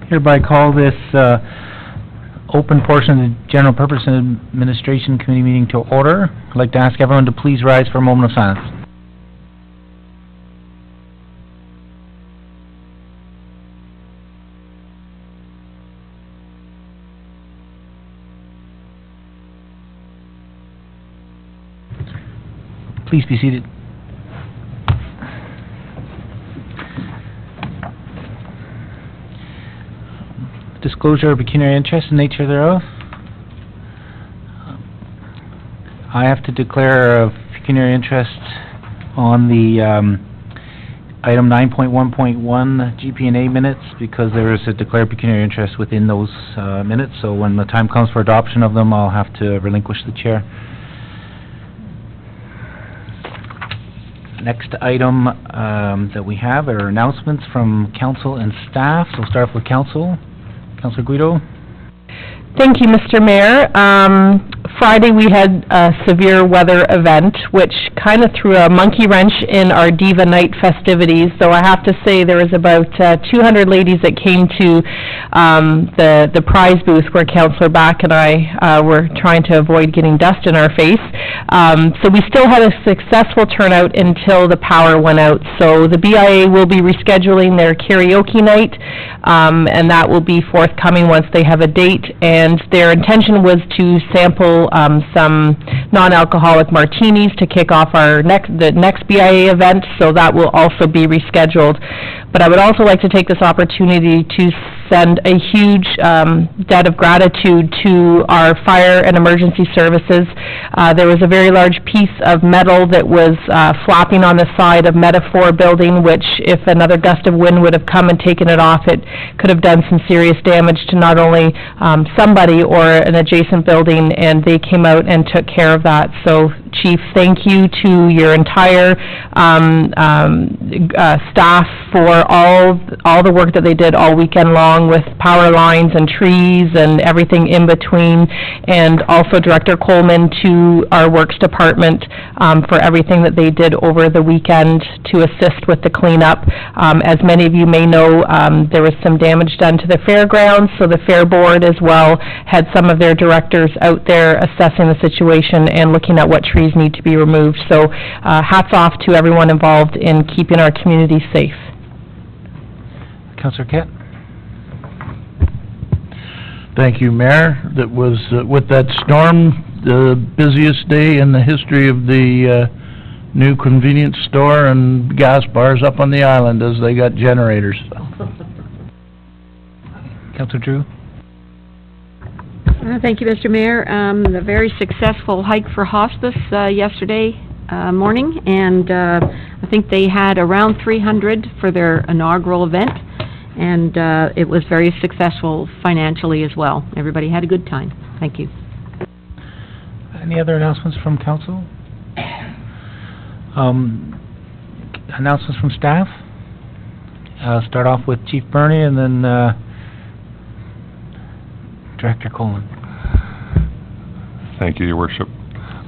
Hereby call this open portion of the General Purpose and Administration Committee meeting to order. I'd like to ask everyone to please rise for a moment of silence. Please be seated. Disclosure of pecuniary interest and nature thereof. I have to declare a pecuniary interest on the item 9.1.1 GP&A minutes because there is a declared pecuniary interest within those minutes. So when the time comes for adoption of them, I'll have to relinquish the chair. Next item that we have are announcements from council and staff. So we'll start off with council. Councilor Guido. Thank you, Mr. Mayor. Friday we had a severe weather event which kind of threw a monkey wrench in our Diva Night festivities. So I have to say there was about 200 ladies that came to the prize booth where Councillor Back and I were trying to avoid getting dust in our face. So we still had a successful turnout until the power went out. So the BIA will be rescheduling their karaoke night, and that will be forthcoming once they have a date. And their intention was to sample some non-alcoholic martinis to kick off the next BIA event, so that will also be rescheduled. But I would also like to take this opportunity to send a huge debt of gratitude to our fire and emergency services. There was a very large piece of metal that was flapping on the side of Metaphor building, which if another gust of wind would have come and taken it off, it could have done some serious damage to not only somebody or an adjacent building, and they came out and took care of that. So Chief, thank you to your entire staff for all the work that they did all weekend long with power lines and trees and everything in between, and also Director Coleman to our Works Department for everything that they did over the weekend to assist with the cleanup. As many of you may know, there was some damage done to the fairgrounds, so the Fair Board as well had some of their directors out there assessing the situation and looking at what trees need to be removed. So hats off to everyone involved in keeping our community safe. Councillor Kett. Thank you, Mayor. That was, with that storm, the busiest day in the history of the new convenience store and gas bars up on the island as they got generators. Councillor Drew. Thank you, Mr. Mayor. A very successful hike for hospice yesterday morning, and I think they had around 300 for their inaugural event, and it was very successful financially as well. Everybody had a good time. Thank you. Any other announcements from council? Announcements from staff? Start off with Chief Burney and then Director Coleman. Thank you, Your Worship.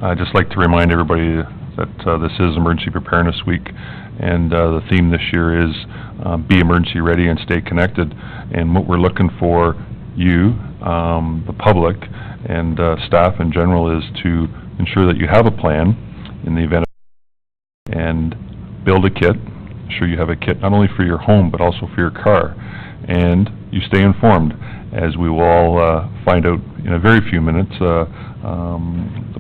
I'd just like to remind everybody that this is Emergency Preparedness Week, and the theme this year is be emergency ready and stay connected. And what we're looking for you, the public, and staff in general is to ensure that you have a plan in the event of, and build a kit. Ensure you have a kit not only for your home but also for your car, and you stay informed, as we will all find out in a very few minutes. The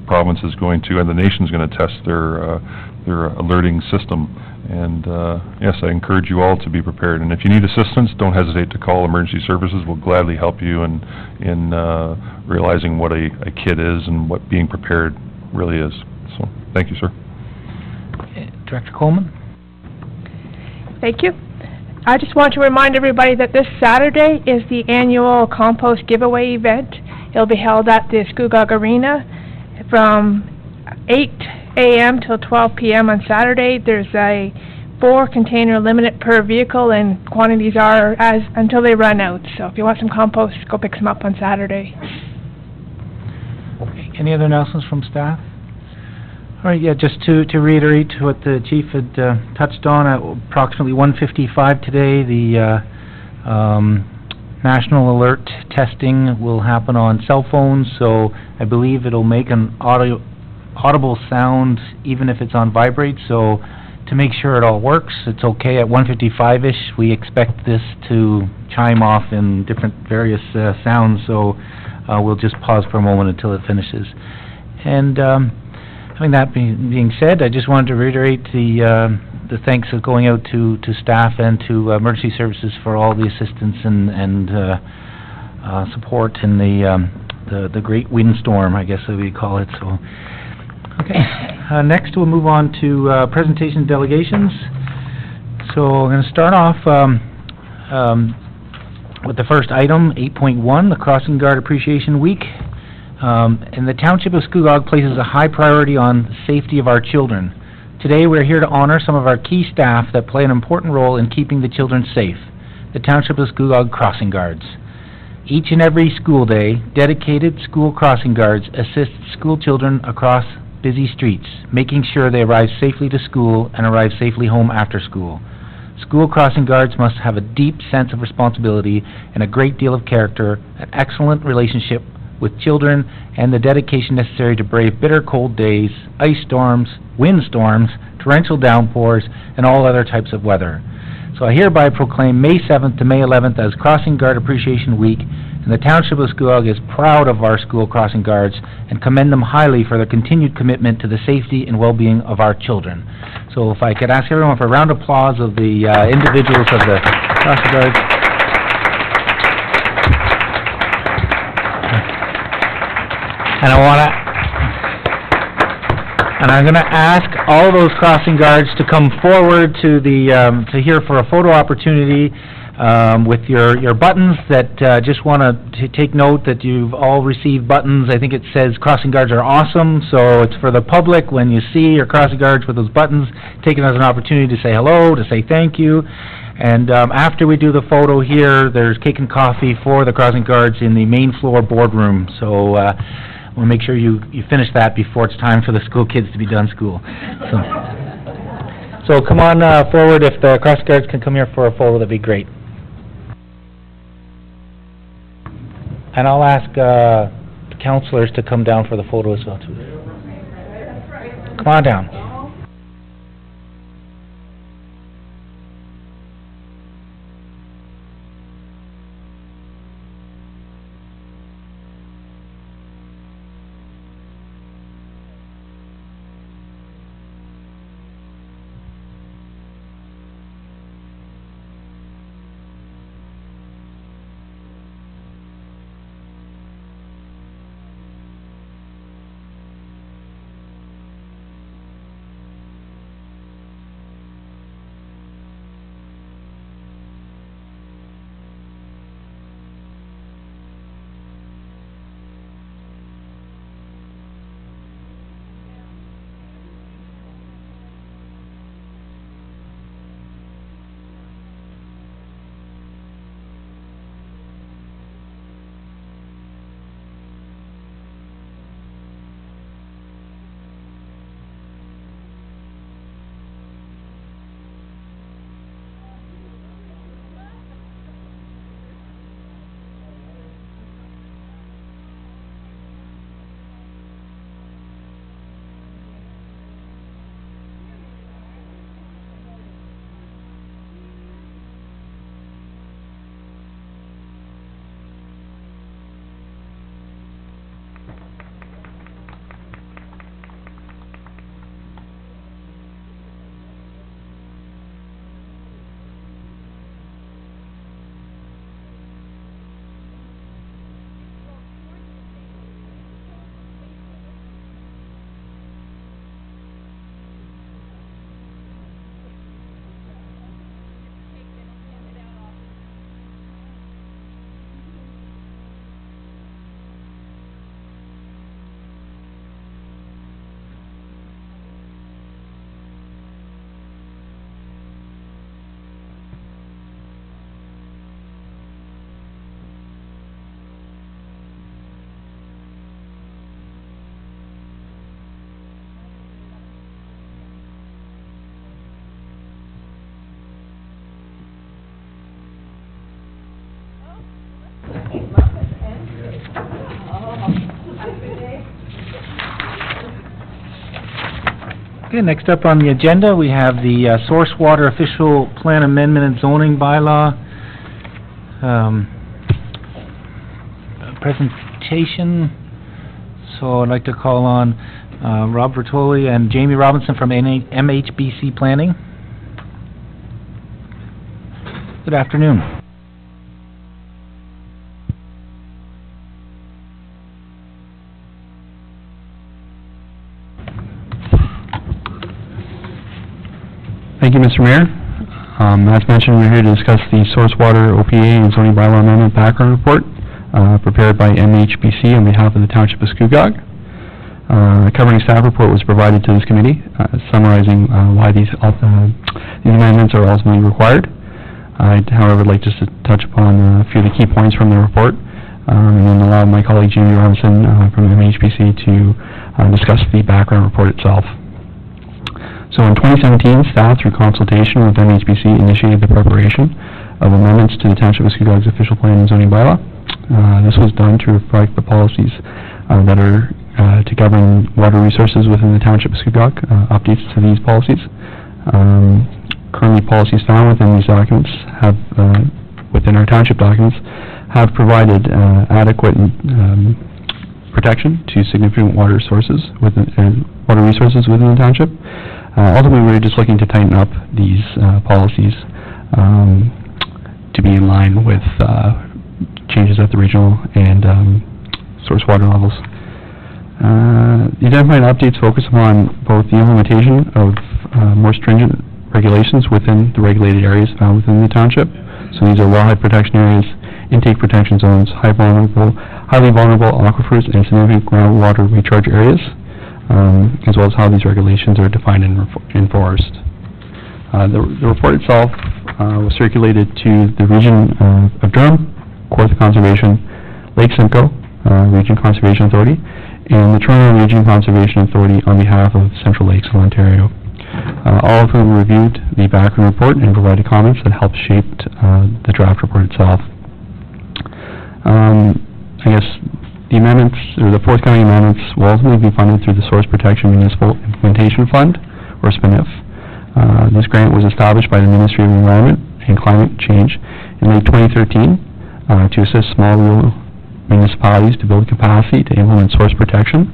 province is going to, and the nation is going to test their alerting system. And yes, I encourage you all to be prepared. And if you need assistance, don't hesitate to call emergency services. We'll gladly help you in realizing what a kit is and what being prepared really is. So, thank you, sir. Director Coleman. Thank you. I just want to remind everybody that this Saturday is the annual compost giveaway event. It'll be held at the Scugog Arena from 8 a.m. till 12 p.m. on Saturday. There's a 4 container limit per vehicle, and quantities are as, until they run out. So if you want some compost, go pick some up on Saturday. Any other announcements from staff? All right, yeah, just to reiterate what the chief had touched on, at approximately 1:55 today, the national alert testing will happen on cell phones, so I believe it'll make an audible sound even if it's on vibrate, so to make sure it all works, it's okay at 1:55-ish. We expect this to chime off in different various sounds, so we'll just pause for a moment until it finishes. And having that being said, I just wanted to reiterate the thanks of going out to staff and to emergency services for all the assistance and support in the great windstorm, I guess we call it. So, okay. Next, we'll move on to presentation delegations. So I'm going to start off with the first item, 8.1, the Crossing Guard Appreciation Week. And the Township of Scugog places a high priority on the safety of our children. Today, we're here to honor some of our key staff that play an important role in keeping the children safe, the Township of Scugog Crossing Guards. Each and every school day, dedicated school crossing guards assist school children across busy streets, making sure they arrive safely to school and arrive safely home after school. School crossing guards must have a deep sense of responsibility and a great deal of character, an excellent relationship with children, and the dedication necessary to brave bitter cold days, ice storms, windstorms, torrential downpours, and all other types of weather. So I hereby proclaim May 7th to May 11th as Crossing Guard Appreciation Week, and the Township of Scugog is proud of our school crossing guards and commend them highly for their continued commitment to the safety and well-being of our children. So if I could ask everyone for a round of applause of the individuals of the crossing guards. And I'm going to ask all those crossing guards to come forward to the to here for a photo opportunity with your buttons. That just want to take note that you've all received buttons. I think it says crossing guards are awesome, so it's for the public. When you see your crossing guards with those buttons, take it as an opportunity to say hello, to say thank you. And after we do the photo here, there's cake and coffee for the crossing guards in the main floor boardroom. So we'll make sure you finish that before it's time for the school kids to be done school. So come on forward. If the crossing guards can come here for a photo, that'd be great. And I'll ask counselors to come down for the photo as well, too. Come on down. Okay, next up on the agenda, we have the source water official plan amendment and zoning bylaw presentation. So I'd like to call on Rob Bertoli and Jamie Robinson from MHBC Planning. Good afternoon. Thank you, Mr. Mayor. As mentioned, we're here to discuss the source water OPA and zoning bylaw amendment background report prepared by MHBC on behalf of the Township of Scugog. A covering staff report was provided to this committee summarizing why these amendments are ultimately required. I'd, however, like just to touch upon a few of the key points from the report and then allow my colleague Jamie Robinson from MHBC to discuss the background report itself. So in 2017, staff, through consultation with MHBC, initiated the preparation of amendments to the Township of Scugog's official plan and zoning bylaw. This was done to reflect the policies that are to govern water resources within the Township of Scugog, updates to these policies. Currently, policies found within these documents have, within our Township documents, have provided adequate protection to significant water resources within the Township. Ultimately, we're just looking to tighten up these policies to be in line with changes at the regional and source water levels. The identified updates focus upon both the implementation of more stringent regulations within the regulated areas found within the township. So these are wellhead protection areas, intake protection zones, highly vulnerable aquifers, and significant groundwater recharge areas, as well as how these regulations are defined and enforced. The report itself was circulated to the region of Durham, Kawartha Conservation, Lake Simcoe Region Conservation Authority, and the Toronto Region Conservation Authority on behalf of Central Lakes of Ontario. All of whom reviewed the background report and provided comments that helped shape the draft report itself. I guess the amendments, or the forthcoming amendments, will ultimately be funded through the Source Protection Municipal Implementation Fund, or SPINIF. This grant was established by the Ministry of Environment and Climate Change in late 2013 to assist small rural municipalities to build capacity to implement source protection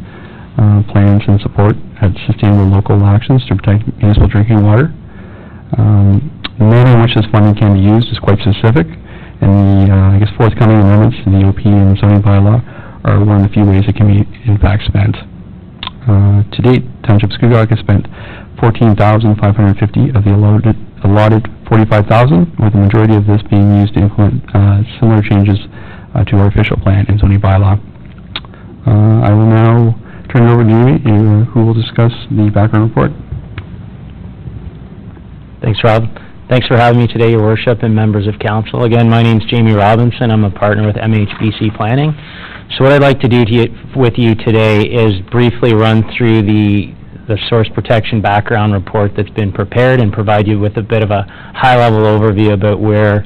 plans and support at sustainable local actions to protect municipal drinking water. The manner in which this funding can be used is quite specific, and the forthcoming amendments to the OP and zoning bylaw are one of the few ways it can be in fact spent. To date, Township Scugog has spent $14,550 of the allotted $45,000, with the majority of this being used to implement similar changes to our official plan and zoning bylaw. I will now turn it over to Jamie, who will discuss the background report. Thanks, Rob. Thanks for having me today, Your Worship, and members of Council. Again, my name's Jamie Robinson. I'm a partner with MHBC Planning. So what I'd like to do with you today is briefly run through the source protection background report that's been prepared and provide you with a bit of a high-level overview about where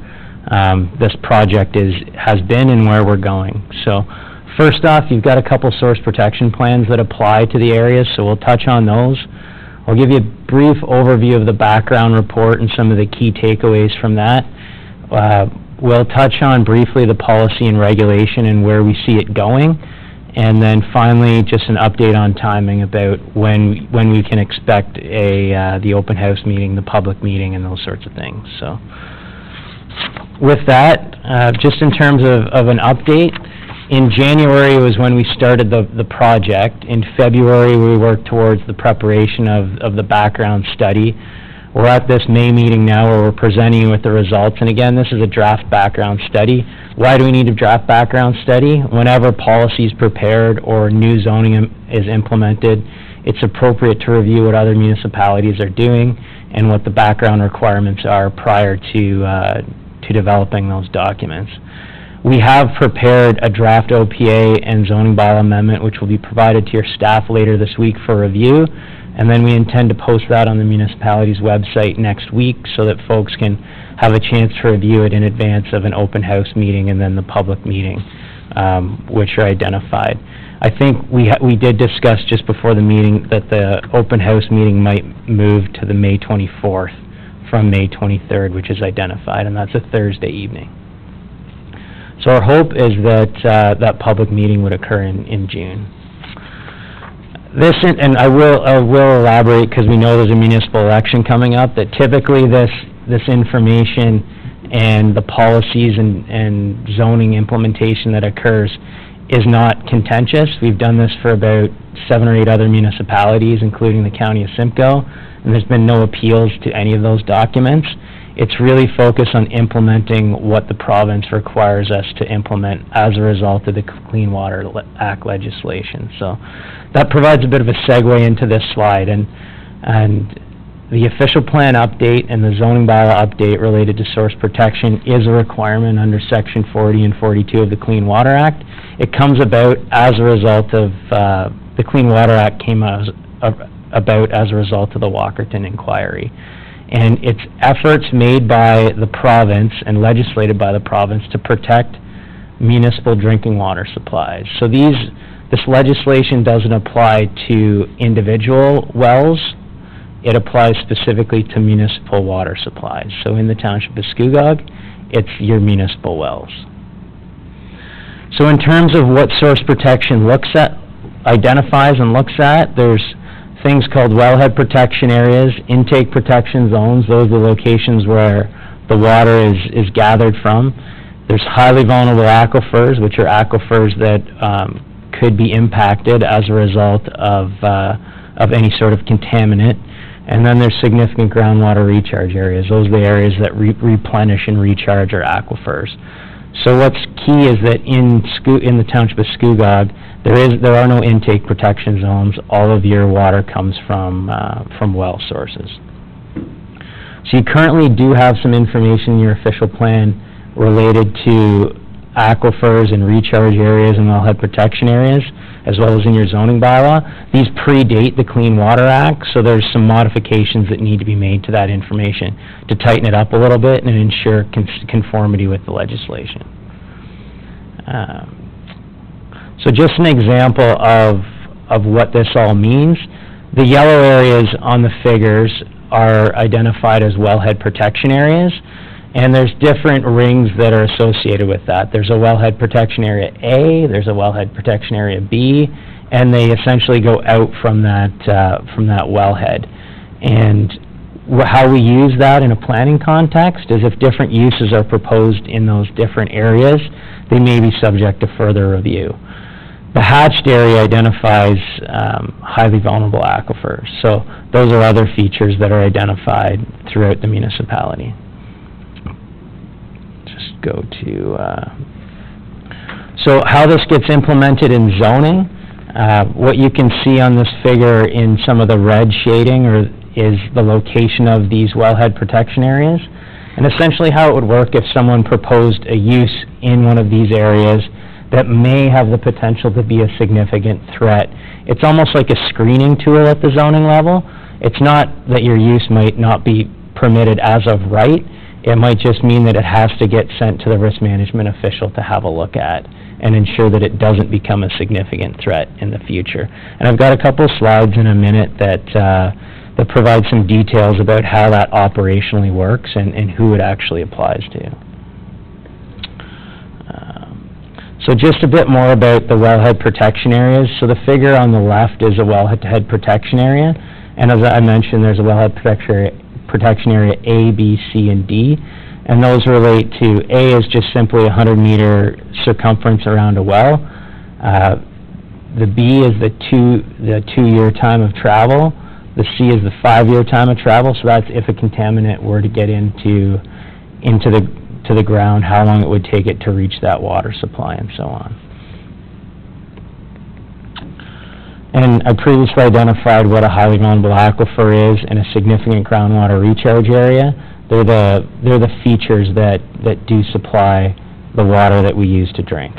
this project has been and where we're going. So first off, you've got a couple source protection plans that apply to the area, so we'll touch on those. I'll give you a brief overview of the background report and some of the key takeaways from that. We'll touch on briefly the policy and regulation and where we see it going, and then finally just an update on timing about when we can expect the open house meeting, the public meeting, and those sorts of things. So with that, just in terms of an update, in January was when we started the project. In February, we worked towards the preparation of the background study. We're at this May meeting now where we're presenting you with the results. And again, this is a draft background study. Why do we need a draft background study? Whenever policy is prepared or new zoning is implemented, it's appropriate to review what other municipalities are doing and what the background requirements are prior to developing those documents. We have prepared a draft OPA and zoning bylaw amendment, which will be provided to your staff later this week for review, and then we intend to post that on the municipality's website next week so that folks can have a chance to review it in advance of an open house meeting and then the public meeting. which are identified. I think we did discuss just before the meeting that the open house meeting might move to the May 24th from May 23rd, which is identified, and that's a Thursday evening. So our hope is that that public meeting would occur in June. This, and I will elaborate, because we know there's a municipal election coming up, that typically this information and the policies and zoning implementation that occurs is not contentious. We've done this for about 7 or 8 other municipalities, including the county of Simcoe, and there's been no appeals to any of those documents. It's really focused on implementing what the province requires us to implement as a result of the Clean Water Act legislation. So that provides a bit of a segue into this slide, and the official plan update and the zoning bylaw update related to source protection is a requirement under Section 40 and 42 of the Clean Water Act. It comes about as a result of, the Clean Water Act came about as a result of the Walkerton inquiry. And it's efforts made by the province and legislated by the province to protect municipal drinking water supplies. So this legislation doesn't apply to individual wells. It applies specifically to municipal water supplies. So in the township of Scugog, it's your municipal wells. So in terms of what source protection identifies and looks at, there's things called wellhead protection areas, intake protection zones. Those are the locations where the water is gathered from. There's highly vulnerable aquifers, which are aquifers that could be impacted as a result of any sort of contaminant. And then there's significant groundwater recharge areas. Those are the areas that replenish and recharge our aquifers. So what's key is that in the township of Scugog, there are no intake protection zones. All of your water comes from well sources. So you currently do have some information in your official plan related to aquifers and recharge areas and wellhead protection areas, as well as in your zoning bylaw. These predate the Clean Water Act, so there's some modifications that need to be made to that information to tighten it up a little bit and ensure conformity with the legislation. So just an example of what this all means. The yellow areas on the figures are identified as wellhead protection areas, and there's different rings that are associated with that. There's a wellhead protection area A, there's a wellhead protection area B, and they essentially go out from that wellhead. And how we use that in a planning context is if different uses are proposed in those different areas, they may be subject to further review. The hatched area identifies highly vulnerable aquifers. So those are other features that are identified throughout the municipality. Just go to... So how this gets implemented in zoning, what you can see on this figure in some of the red shading is the location of these wellhead protection areas. And essentially how it would work if someone proposed a use in one of these areas that may have the potential to be a significant threat. It's almost like a screening tool at the zoning level. It's not that your use might not be permitted as of right. It might just mean that it has to get sent to the risk management official to have a look at and ensure that it doesn't become a significant threat in the future. And I've got a couple slides in a minute that provide some details about how that operationally works and who it actually applies to. So just a bit more about the wellhead protection areas. So the figure on the left is a wellhead protection area, and as I mentioned, there's a wellhead protection area A, B, C, and D, and those relate to A is just simply a 100-meter circumference around a well. The B is the two-year time of travel. The C is the 5-year time of travel. So that's if a contaminant were to get into the ground, how long it would take it to reach that water supply, and so on. And I previously identified what a highly vulnerable aquifer is and a significant groundwater recharge area. They're the features that do supply the water that we use to drink.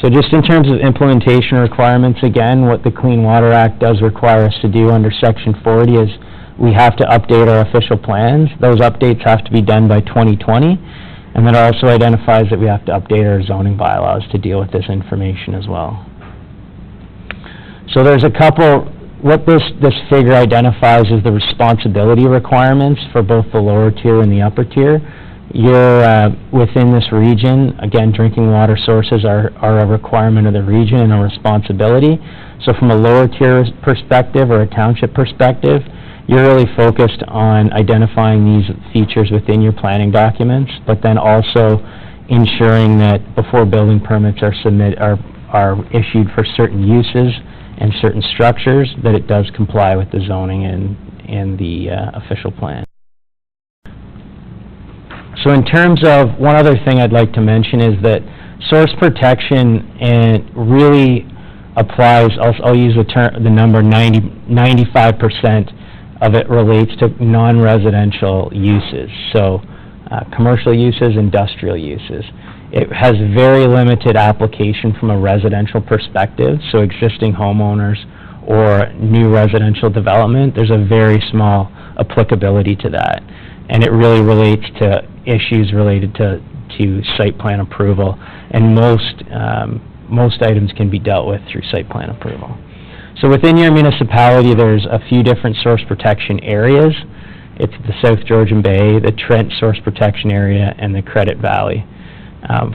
So just in terms of implementation requirements, again, what the Clean Water Act does require us to do under Section 40 is we have to update our official plans. Those updates have to be done by 2020, and that also identifies that we have to update our zoning bylaws to deal with this information as well. So there's a couple, what this figure identifies is the responsibility requirements for both the lower tier and the upper tier. You're within this region, again, drinking water sources are a requirement of the region and a responsibility. So from a lower tier perspective or a township perspective, you're really focused on identifying these features within your planning documents, but then also ensuring that before building permits are issued for certain uses and certain structures, that it does comply with the zoning and the official plan. So in terms of, one other thing I'd like to mention is that source protection really applies, I'll use the number 95% of it relates to non-residential uses, so commercial uses, industrial uses. It has very limited application from a residential perspective, so existing homeowners or new residential development, there's a very small applicability to that. And it really relates to issues related to site plan approval, and most items can be dealt with through site plan approval. So within your municipality, there's a few different source protection areas. It's the South Georgian Bay, the Trent Source Protection Area, and the Credit Valley.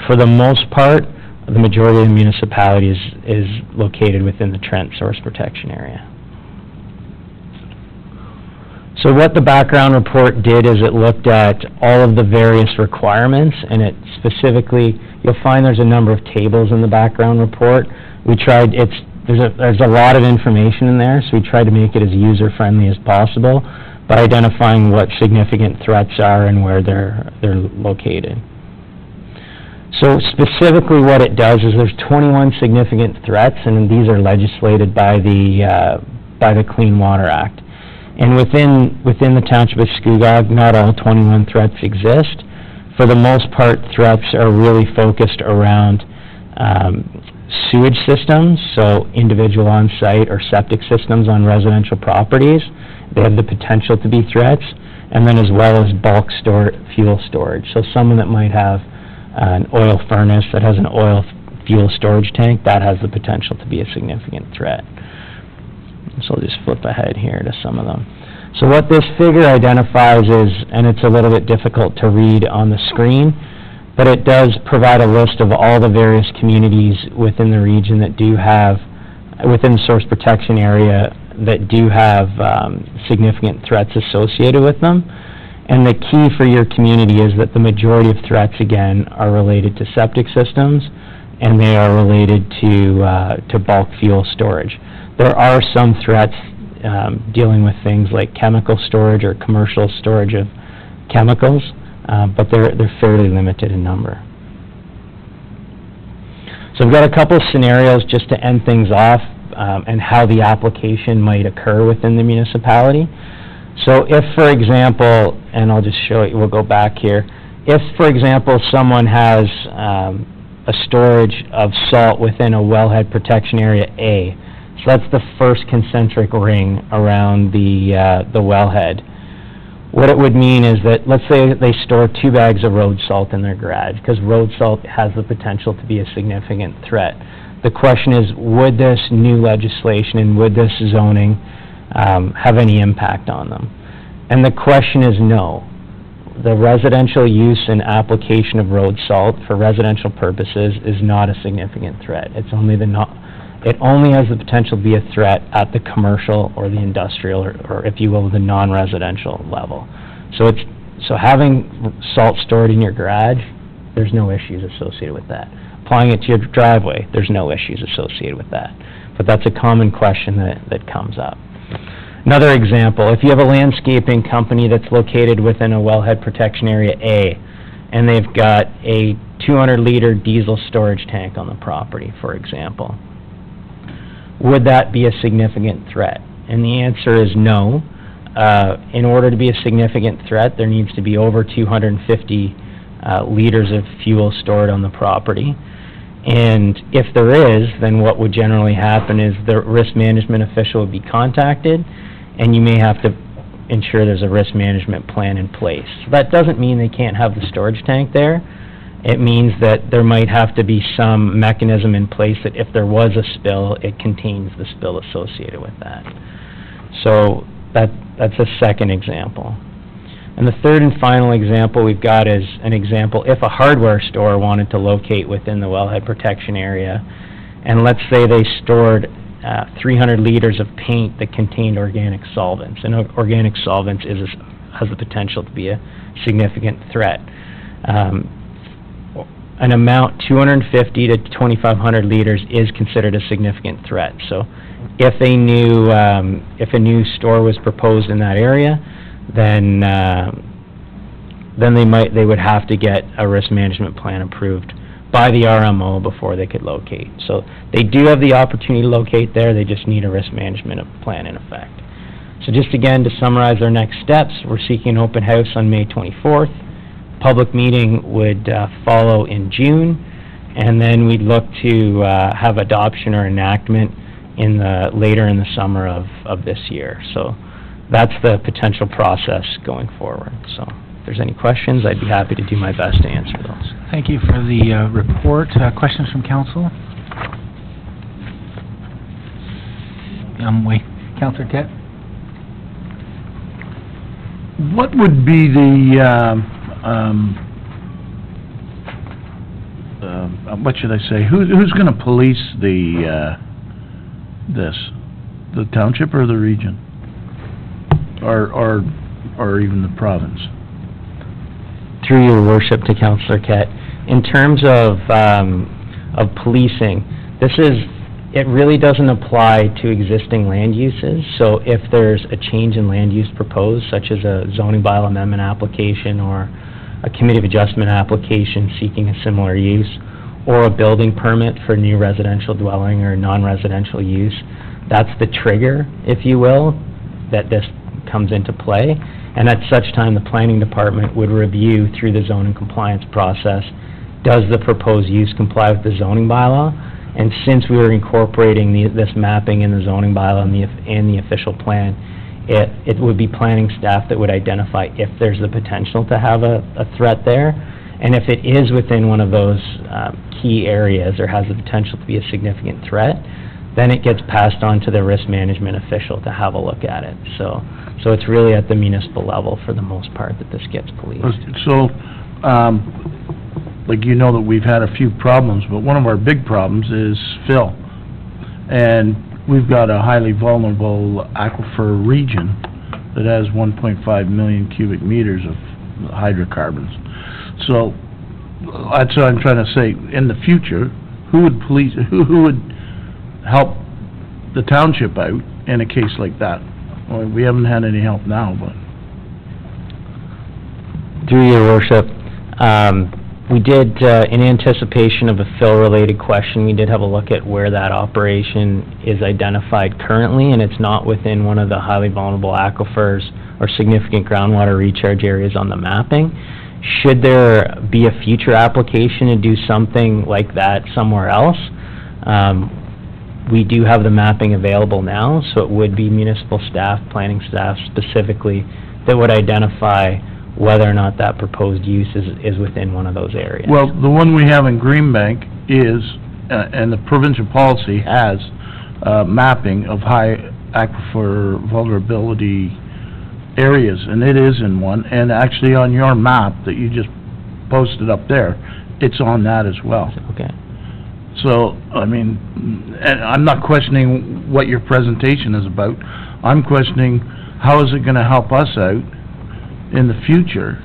For the most part, the majority of the municipality is located within the Trent Source Protection Area. So what the background report did is it looked at all of the various requirements, and it specifically, you'll find there's a number of tables in the background report. We tried, there's a lot of information in there, so we tried to make it as user-friendly as possible by identifying what significant threats are and where they're located. So specifically what it does is there's 21 significant threats, and these are legislated by the Clean Water Act. And within the Township of Scugog, not all 21 threats exist. For the most part, threats are really focused around sewage systems, so individual on-site or septic systems on residential properties. They have the potential to be threats, and then as well as bulk fuel storage. So someone that might have an oil furnace that has an oil fuel storage tank, that has the potential to be a significant threat. So I'll just flip ahead here to some of them. So what this figure identifies is, and it's a little bit difficult to read on the screen, but it does provide a list of all the various communities within the region that do have, within the source protection area, that do have significant threats associated with them. And the key for your community is that the majority of threats, again, are related to septic systems, and they are related to bulk fuel storage. There are some threats dealing with things like chemical storage or commercial storage of chemicals, but they're fairly limited in number. So I've got a couple scenarios just to end things off and how the application might occur within the municipality. So if, for example, and I'll just show you, we'll go back here. If, for example, someone has a storage of salt within a wellhead protection area A, so that's the first concentric ring around the wellhead. What it would mean is that, let's say they store 2 bags of road salt in their garage, because road salt has the potential to be a significant threat. The question is, would this new legislation and would this zoning have any impact on them? And the question is no. The residential use and application of road salt for residential purposes is not a significant threat. It's only it only has the potential to be a threat at the commercial or the industrial, or if you will, the non-residential level. So having salt stored in your garage, there's no issues associated with that. Applying it to your driveway, there's no issues associated with that. But that's a common question that comes up. Another example, if you have a landscaping company that's located within a wellhead protection area A, and they've got a 200-liter diesel storage tank on the property, for example, would that be a significant threat? And the answer is no. In order to be a significant threat, there needs to be over 250 liters of fuel stored on the property. And if there is, then what would generally happen is the risk management official would be contacted, and you may have to ensure there's a risk management plan in place. That doesn't mean they can't have the storage tank there. It means that there might have to be some mechanism in place that if there was a spill, it contains the spill associated with that. So that's a second example. And the third and final example we've got is an example if a hardware store wanted to locate within the wellhead protection area, and let's say they stored 300 liters of paint that contained organic solvents, and organic solvents has the potential to be a significant threat. An amount 250 to 2,500 liters is considered a significant threat. So if a new store was proposed in that area, then they would have to get a risk management plan approved by the RMO before they could locate. So they do have the opportunity to locate there, they just need a risk management plan in effect. So just again, to summarize our next steps, we're seeking an open house on May 24th. Public meeting would follow in June, and then we'd look to have adoption or enactment later in the summer of this year. So that's the potential process going forward. So if there's any questions, I'd be happy to do my best to answer those. Thank you for the report. Questions from council? Councillor Kett? What would be the, what should I say, who's gonna police the township or the region? Or even the province? Through your worship to Councillor Kett, in terms of policing, it really doesn't apply to existing land uses. So if there's a change in land use proposed, such as a zoning bylaw amendment application or a committee of adjustment application seeking a similar use, or a building permit for new residential dwelling or non-residential use, that's the trigger, if you will, that this comes into play. And at such time, the planning department would review through the zoning compliance process, does the proposed use comply with the zoning bylaw? And since we were incorporating this mapping in the zoning bylaw and the official plan, it would be planning staff that would identify if there's the potential to have a threat there. And if it is within one of those key areas or has the potential to be a significant threat, then it gets passed on to the risk management official to have a look at it. So it's really at the municipal level for the most part that this gets policed. So, like, you know that we've had a few problems, but one of our big problems is fill. And we've got a highly vulnerable aquifer region that has 1.5 million cubic meters of hydrocarbons. So that's what I'm trying to say. In the future, who would help the township out in a case like that? Well, we haven't had any help now, but... Through your worship, we did, in anticipation of a fill-related question, we did have a look at where that operation is identified currently, and it's not within one of the highly vulnerable aquifers or significant groundwater recharge areas on the mapping. Should there be a future application to do something like that somewhere else, we do have the mapping available now, so it would be municipal staff, planning staff specifically, that would identify whether or not that proposed use is within one of those areas. Well, the one we have in Greenbank is, and the provincial policy has, mapping of high aquifer vulnerability areas, and it is in one, and actually on your map that you just posted up there, it's on that as well. Okay. So, I mean, and I'm not questioning what your presentation is about. I'm questioning how is it going to help us out in the future.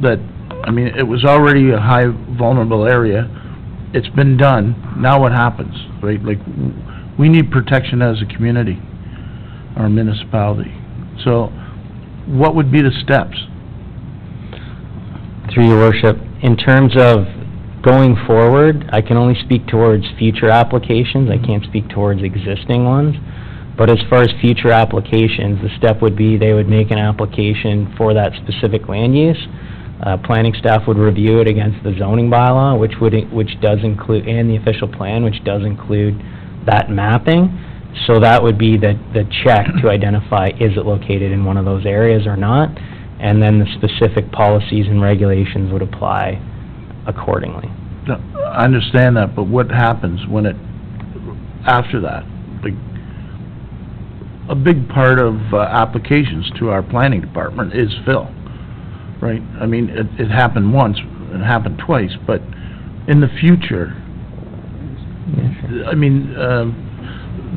That, I mean, it was already a high vulnerable area. It's been done. Now what happens, right? Like, we need protection as a community, our municipality. So, what would be the steps? Through your worship, in terms of going forward, I can only speak towards future applications. I can't speak towards existing ones. But as far as future applications, the step would be they would make an application for that specific land use. Planning staff would review it against the zoning bylaw, which does include, and the official plan, which does include that mapping. So that would be the check to identify, is it located in one of those areas or not? And then the specific policies and regulations would apply accordingly. No, I understand that, but what happens when after that? A big part of applications to our planning department is fill, right? I mean, it happened once, it happened twice, but in the future, I mean,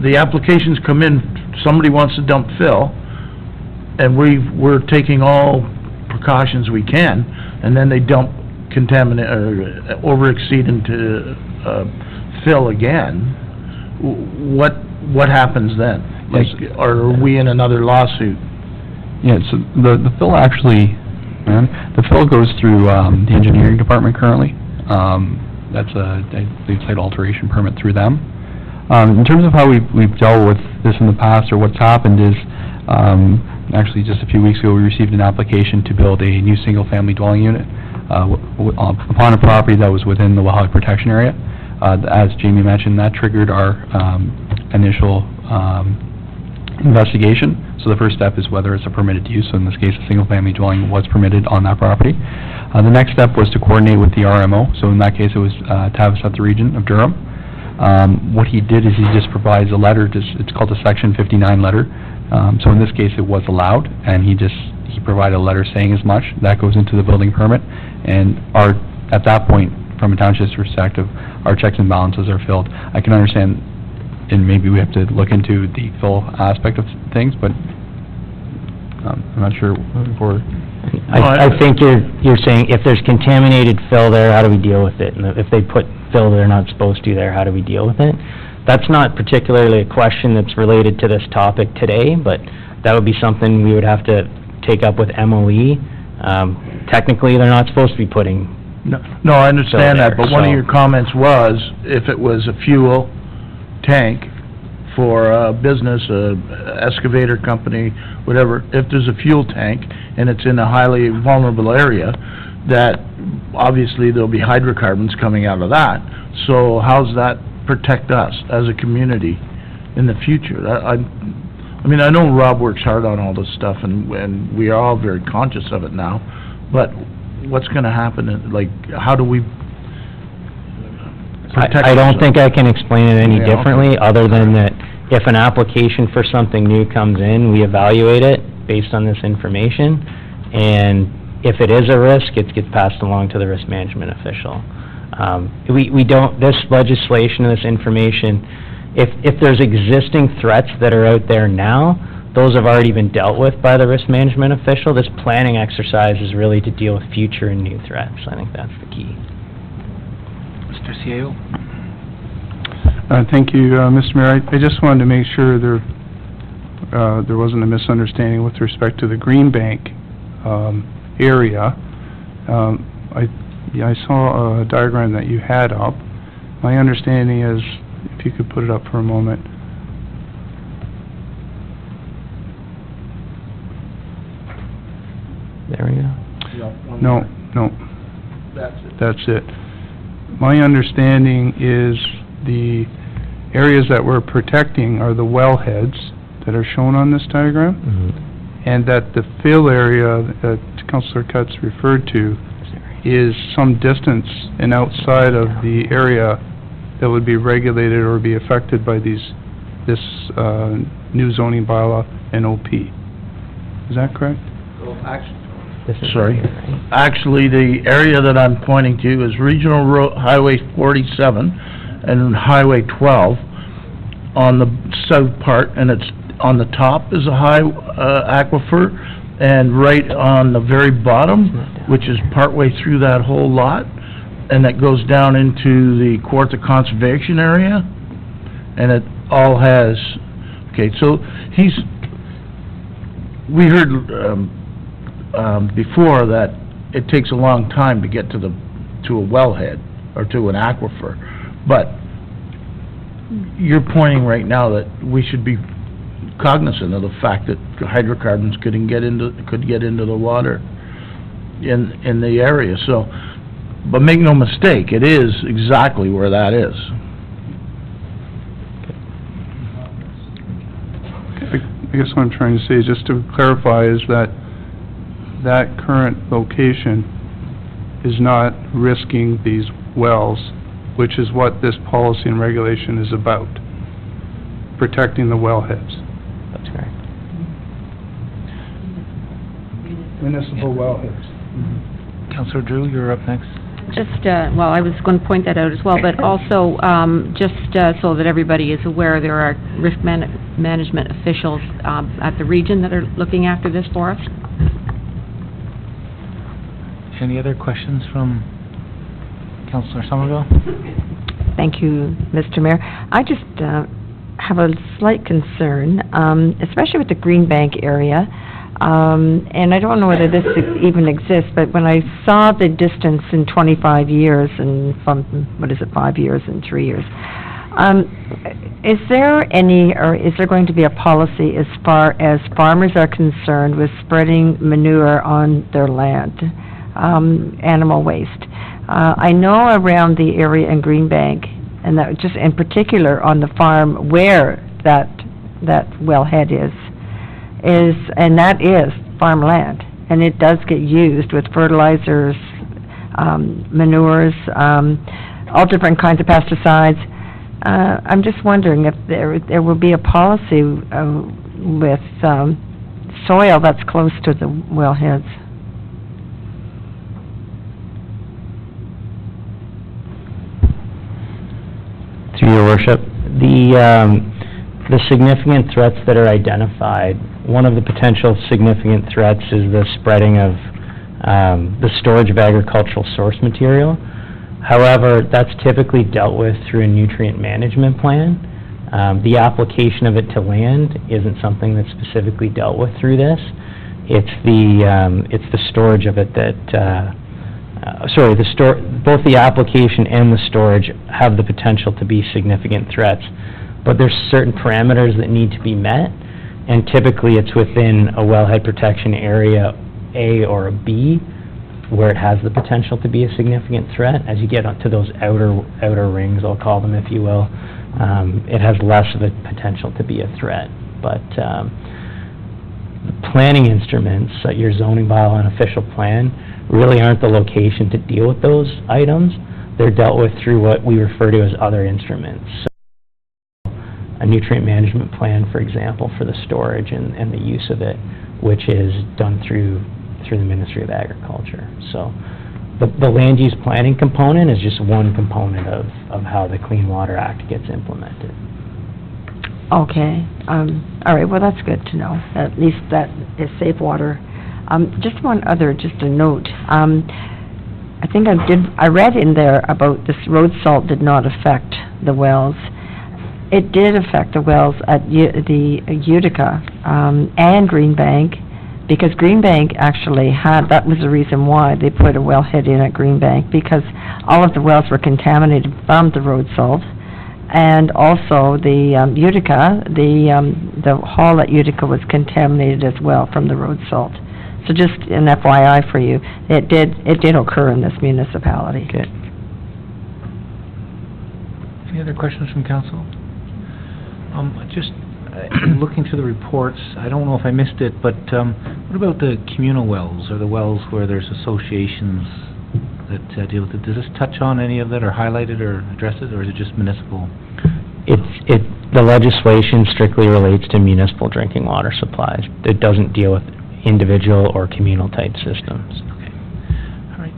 the applications come in, somebody wants to dump fill, and we're taking all precautions we can, and then they dump contaminate, or over-exceed into fill again. What happens then? Like, or are we in another lawsuit? Yeah, so the fill actually, the fill goes through the engineering department currently. That's I believe, site alteration permit through them. In terms of how we've dealt with this in the past, or what's happened is, actually just a few weeks ago, we received an application to build a new single-family dwelling unit upon a property that was within the wildlife protection area. As Jamie mentioned, that triggered our initial investigation. So the first step is whether it's a permitted use. So in this case, a single-family dwelling was permitted on that property. The next step was to coordinate with the RMO. So in that case, it was Tavistock Region of Durham. What he did is he just provides a letter. It's called a Section 59 letter. So in this case, it was allowed, and he provided a letter saying as much. That goes into the building permit, and at that point, from a township's perspective, our checks and balances are filled. I can understand, and maybe we have to look into the fill aspect of things, but I'm not sure for... I think you're saying if there's contaminated fill there, how do we deal with it? And if they put fill they're not supposed to there, how do we deal with it? That's not particularly a question that's related to this topic today, but that would be something we would have to take up with MOE. Technically, they're not supposed to be putting... No, I understand that, but one of so- your comments was, if it was a fuel tank for a business, a excavator company, whatever, if there's a fuel tank and it's in a highly vulnerable area, that obviously there'll be hydrocarbons coming out of that. So how's that protect us as a community in the future? I mean, I know Rob works hard on all this stuff, and we are all very conscious of it now, but what's going to happen, like, how do we protect I don't ourselves? think I can explain it any Yeah, okay. differently, other than that if an application for something new comes in, we evaluate it based on this information, and if it is a risk, it gets passed along to the risk management official. We don't, this legislation, this information, if there's existing threats that are out there now, those have already been dealt with by the risk management official. This planning exercise is really to deal with future and new threats. I think that's the key. Mr. CAO? Thank you, Mr. Mayor. I just wanted to make sure there wasn't a misunderstanding with respect to the Green Bank area. I saw a diagram that you had up. My understanding is, if you could put it up for a moment. There we go. No. That's it. My understanding is the areas that we're protecting are the wellheads that are shown on this diagram, and that the fill area that Councillor Cutts referred to is some distance and outside of the area that would be regulated or be affected by this new zoning bylaw and OP. Is that correct? Sorry. Actually, the area that I'm pointing to is Regional Highway 47 and Highway 12 on the south part, and it's on the top is a high aquifer, and right on the very bottom, which is partway through that whole lot, and that goes down into the Kawartha Conservation Area, and it all has, okay, so we heard before that it takes a long time to get to a wellhead or to an aquifer, but you're pointing right now that we should be cognizant of the fact that hydrocarbons could get into the water in the area. So, but make no mistake, it is exactly where that is. I guess what I'm trying to say, just to clarify, is that that current location is not risking these wells, which is what this policy and regulation is about, protecting the wellheads. That's correct. Municipal wellheads. Counselor Drew, you're up next. Just, well, I was going to point that out as well, but also, just so that everybody is aware, there are risk management officials at the region that are looking after this for us. Any other questions from Counselor Somerville? Thank you, Mr. Mayor. I just have a slight concern, especially with the Green Bank area. And I don't know whether this even exists, but when I saw the distance in 25 years and from, 5 years and 3 years, is there any, or is there going to be a policy as far as farmers are concerned with spreading manure on their land, animal waste? I know around the area in Green Bank, and that just in particular on the farm where that wellhead is, and that is farmland, and it does get used with fertilizers, manures, all different kinds of pesticides. I'm just wondering if there will be a policy with soil that's close to the wellheads. Through your worship, the significant threats that are identified, one of the potential significant threats is the spreading of the storage of agricultural source material. However, that's typically dealt with through a nutrient management plan. The application of it to land isn't something that's specifically dealt with through this. It's the storage of it that both the application and the storage have the potential to be significant threats. But there's certain parameters that need to be met, and typically it's within a wellhead protection area A or a B where it has the potential to be a significant threat. As you get to those outer rings, I'll call them, if you will, it has less of a potential to be a threat. But the planning instruments, your zoning bylaw and official plan, really aren't the location to deal with those items. They're dealt with through what we refer to as other instruments. So a nutrient management plan, for example, for the storage and the use of it, which is done through the Ministry of Agriculture. So the land use planning component is just one component of how the Clean Water Act gets implemented. Okay. All right, well, that's good to know. At least that is safe water. Just one other, just a note. I think I read in there about this road salt did not affect the wells. It did affect the wells at the Utica and Green Bank, because Green Bank actually that was the reason why they put a wellhead in at Green Bank, because all of the wells were contaminated from the road salt. And also the Utica, the hall at Utica was contaminated as well from the road salt. So just an FYI for you, it did occur in this municipality. Good. Any other questions from council? Just looking through the reports, I don't know if I missed it, but what about the communal wells, or the wells where there's associations that deal with it? Does this touch on any of that, or highlight it, or address it, or is it just municipal? The legislation strictly relates to municipal drinking water supplies. It doesn't deal with individual or communal type systems. Okay. All right.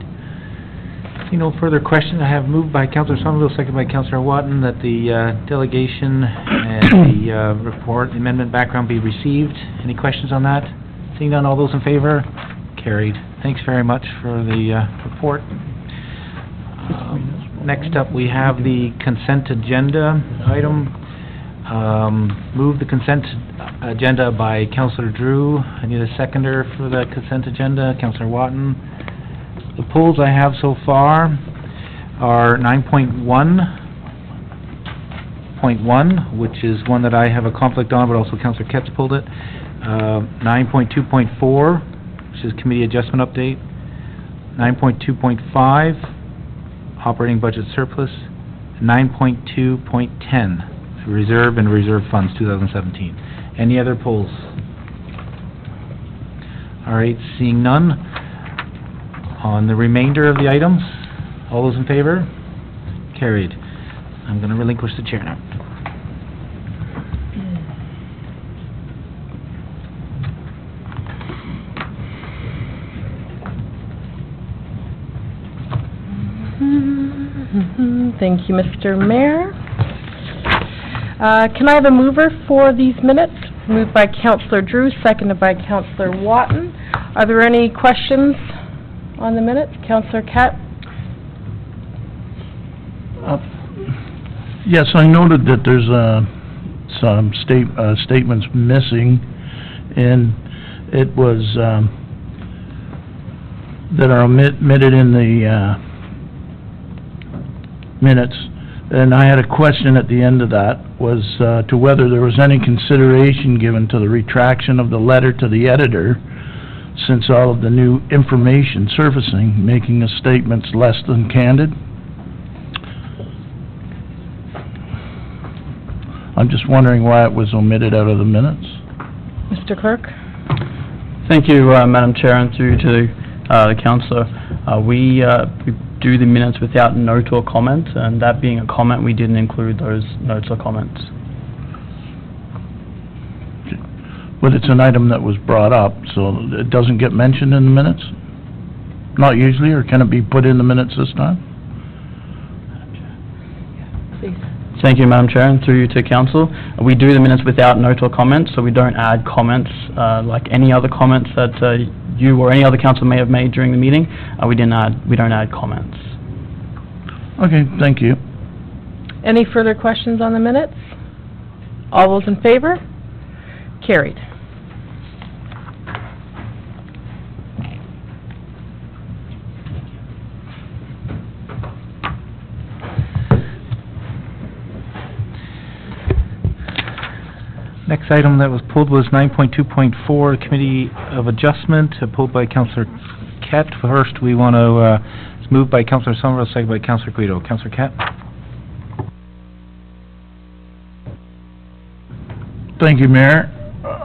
See no further questions. I have moved by Councillor Somerville, second by Councillor Watton, that the delegation and the report, the amendment background be received. Any questions on that? Seeing none, all those in favor? Carried. Thanks very much for the report. Next up, we have the consent agenda item. Move the consent agenda by Councillor Drew. I need a seconder for the consent agenda, Councillor Watton. The polls I have so far are 9.1.1, which is one that I have a conflict on, but also Councillor Ketz pulled it. 9.2.4, which is committee adjustment update. 9.2.5, operating budget surplus. 9.2.10, reserve and reserve funds 2017. Any other polls? All right, seeing none. On the remainder of the items, all those in favor? Carried. I'm going to relinquish the chair now. Thank you, Mr. Mayor. Can I have a mover for these minutes? Moved by Councillor Drew, seconded by Councillor Watton. Are there any questions on the minutes? Councillor Kett? Yes, I noted that there's some statements missing, and it was that are omitted in the minutes. And I had a question at the end of that, was to whether there was any consideration given to the retraction of the letter to the editor, since all of the new information surfacing, making the statements less than candid. I'm just wondering why it was omitted out of the minutes. Mr. Clerk? Thank you, Madam Chair, and through to the councillor. We do the minutes without note or comment, and that being a comment, we didn't include those notes or comments. But it's an item that was brought up, so it doesn't get mentioned in the minutes? Not usually, or can it be put in the minutes this time? Please. Thank you, Madam Chair, and through you to council. We do the minutes without note or comment, so we don't add comments like any other comments that you or any other council may have made during the meeting. We don't add comments. Okay, thank you. Any further questions on the minutes? All those in favor? Carried. Next item that was pulled was 9.2.4, Committee of Adjustment, pulled by Councillor Kett. First, we want to, it's moved by Councillor Somerville, second by Councillor Guido. Councillor Kett? Thank you, Mayor.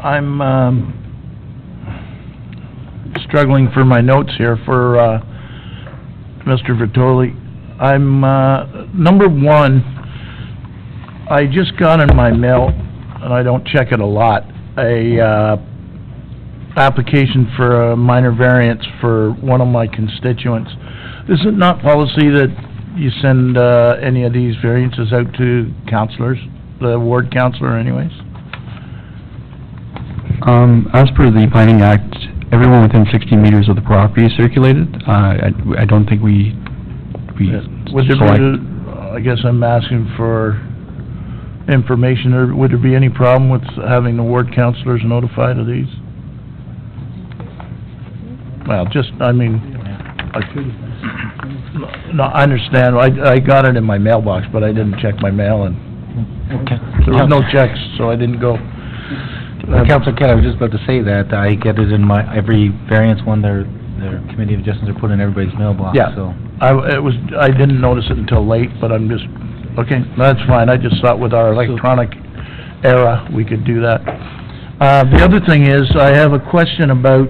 I'm struggling for my notes here for Mr. Vitoli. I'm number one, I just got in my mail, and I don't check it a lot, a application for a minor variance for one of my constituents. Is it not policy that you send any of these variances out to councillors, the ward councillor anyways? As per the Planning Act, everyone within 60 meters of the property is circulated. I don't think we Would there be, I guess I'm asking for information, or would there be any problem with having the ward councillors notified of these? Well, just, I mean, no, I understand, I got it in my mailbox, but I didn't check my mail, and Okay. there was no checks, so I didn't go. Councillor Kett, I was just about to say that. I get it in my, every variance one, their Committee of Adjustments are put in everybody's mailbox, Yeah. so. I didn't notice it until late, but I'm just, okay, that's fine, I just thought with our electronic era, we could do that. The other thing is, I have a question about,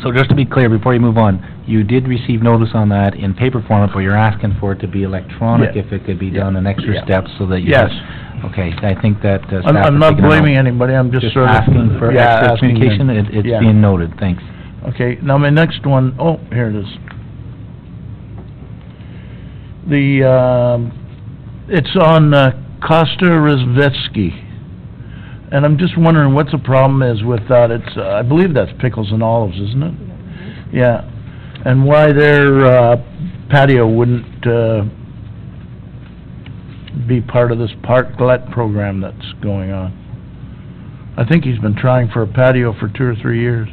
So just to be clear, before you move on, you did receive notice on that in paper format, but you're asking for it to be electronic, Yeah. if it could be done, an extra Yeah. step so that you... Yes. Okay, I think that staff I'm not are taking it blaming out. anybody, I'm just Just sort of... asking for Yeah, extra asking communication, them. it's Yeah. being noted, thanks. Okay, now my next one, oh, here it is. It's on Costa Rizvetsky, and I'm just wondering what the problem is with that. It's, I believe that's Pickles and Olives, isn't it? Yeah, and why their patio wouldn't be part of this parklet program that's going on. I think he's been trying for a patio for 2 or 3 years.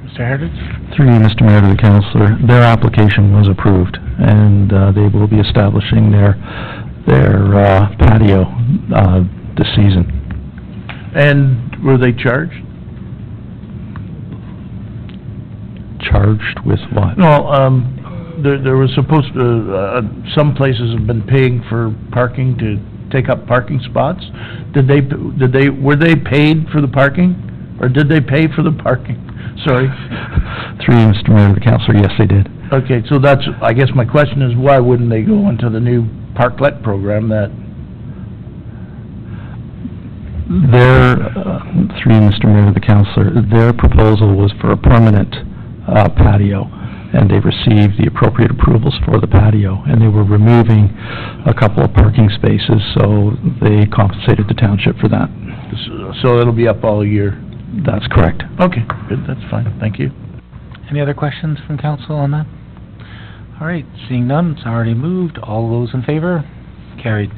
Mr. Heritage? Through you, Mr. Mayor, to the councillor, their application was approved, and they will be establishing their patio this season. And were they charged? Charged with what? No, there was supposed to, some places have been paying for parking to take up parking spots. Were they paid for the parking? Or did they pay for the parking? Sorry. Through you, Mr. Mayor, the councilor, yes, they did. Okay, so that's, I guess my question is, why wouldn't they go into the new parklet program that... Through you, Mr. Mayor, the councilor, their proposal was for a permanent patio, and they received the appropriate approvals for the patio, and they were removing a couple of parking spaces, so they compensated the township for that. So it'll be up all year? That's correct. Okay, good, that's fine, thank you. Any other questions from council on that? All right, seeing none, it's already moved. All those in favor? Carried.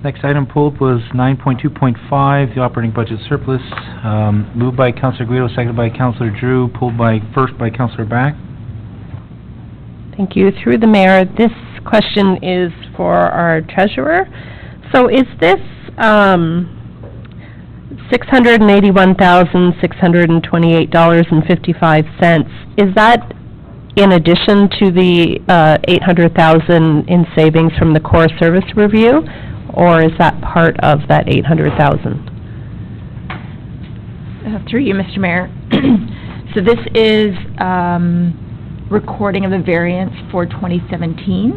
Next item pulled was 9.2.5, the operating budget surplus. Moved by Councilor Guido, seconded by Councilor Drew, pulled first by Councilor Back. Thank you. Through the mayor, this question is for our treasurer. So is this $681,628.55, is that in addition to the $800,000 in savings from the core service review, or is that part of that $800,000? Through you, Mr. Mayor. So this is recording of the variance for 2017.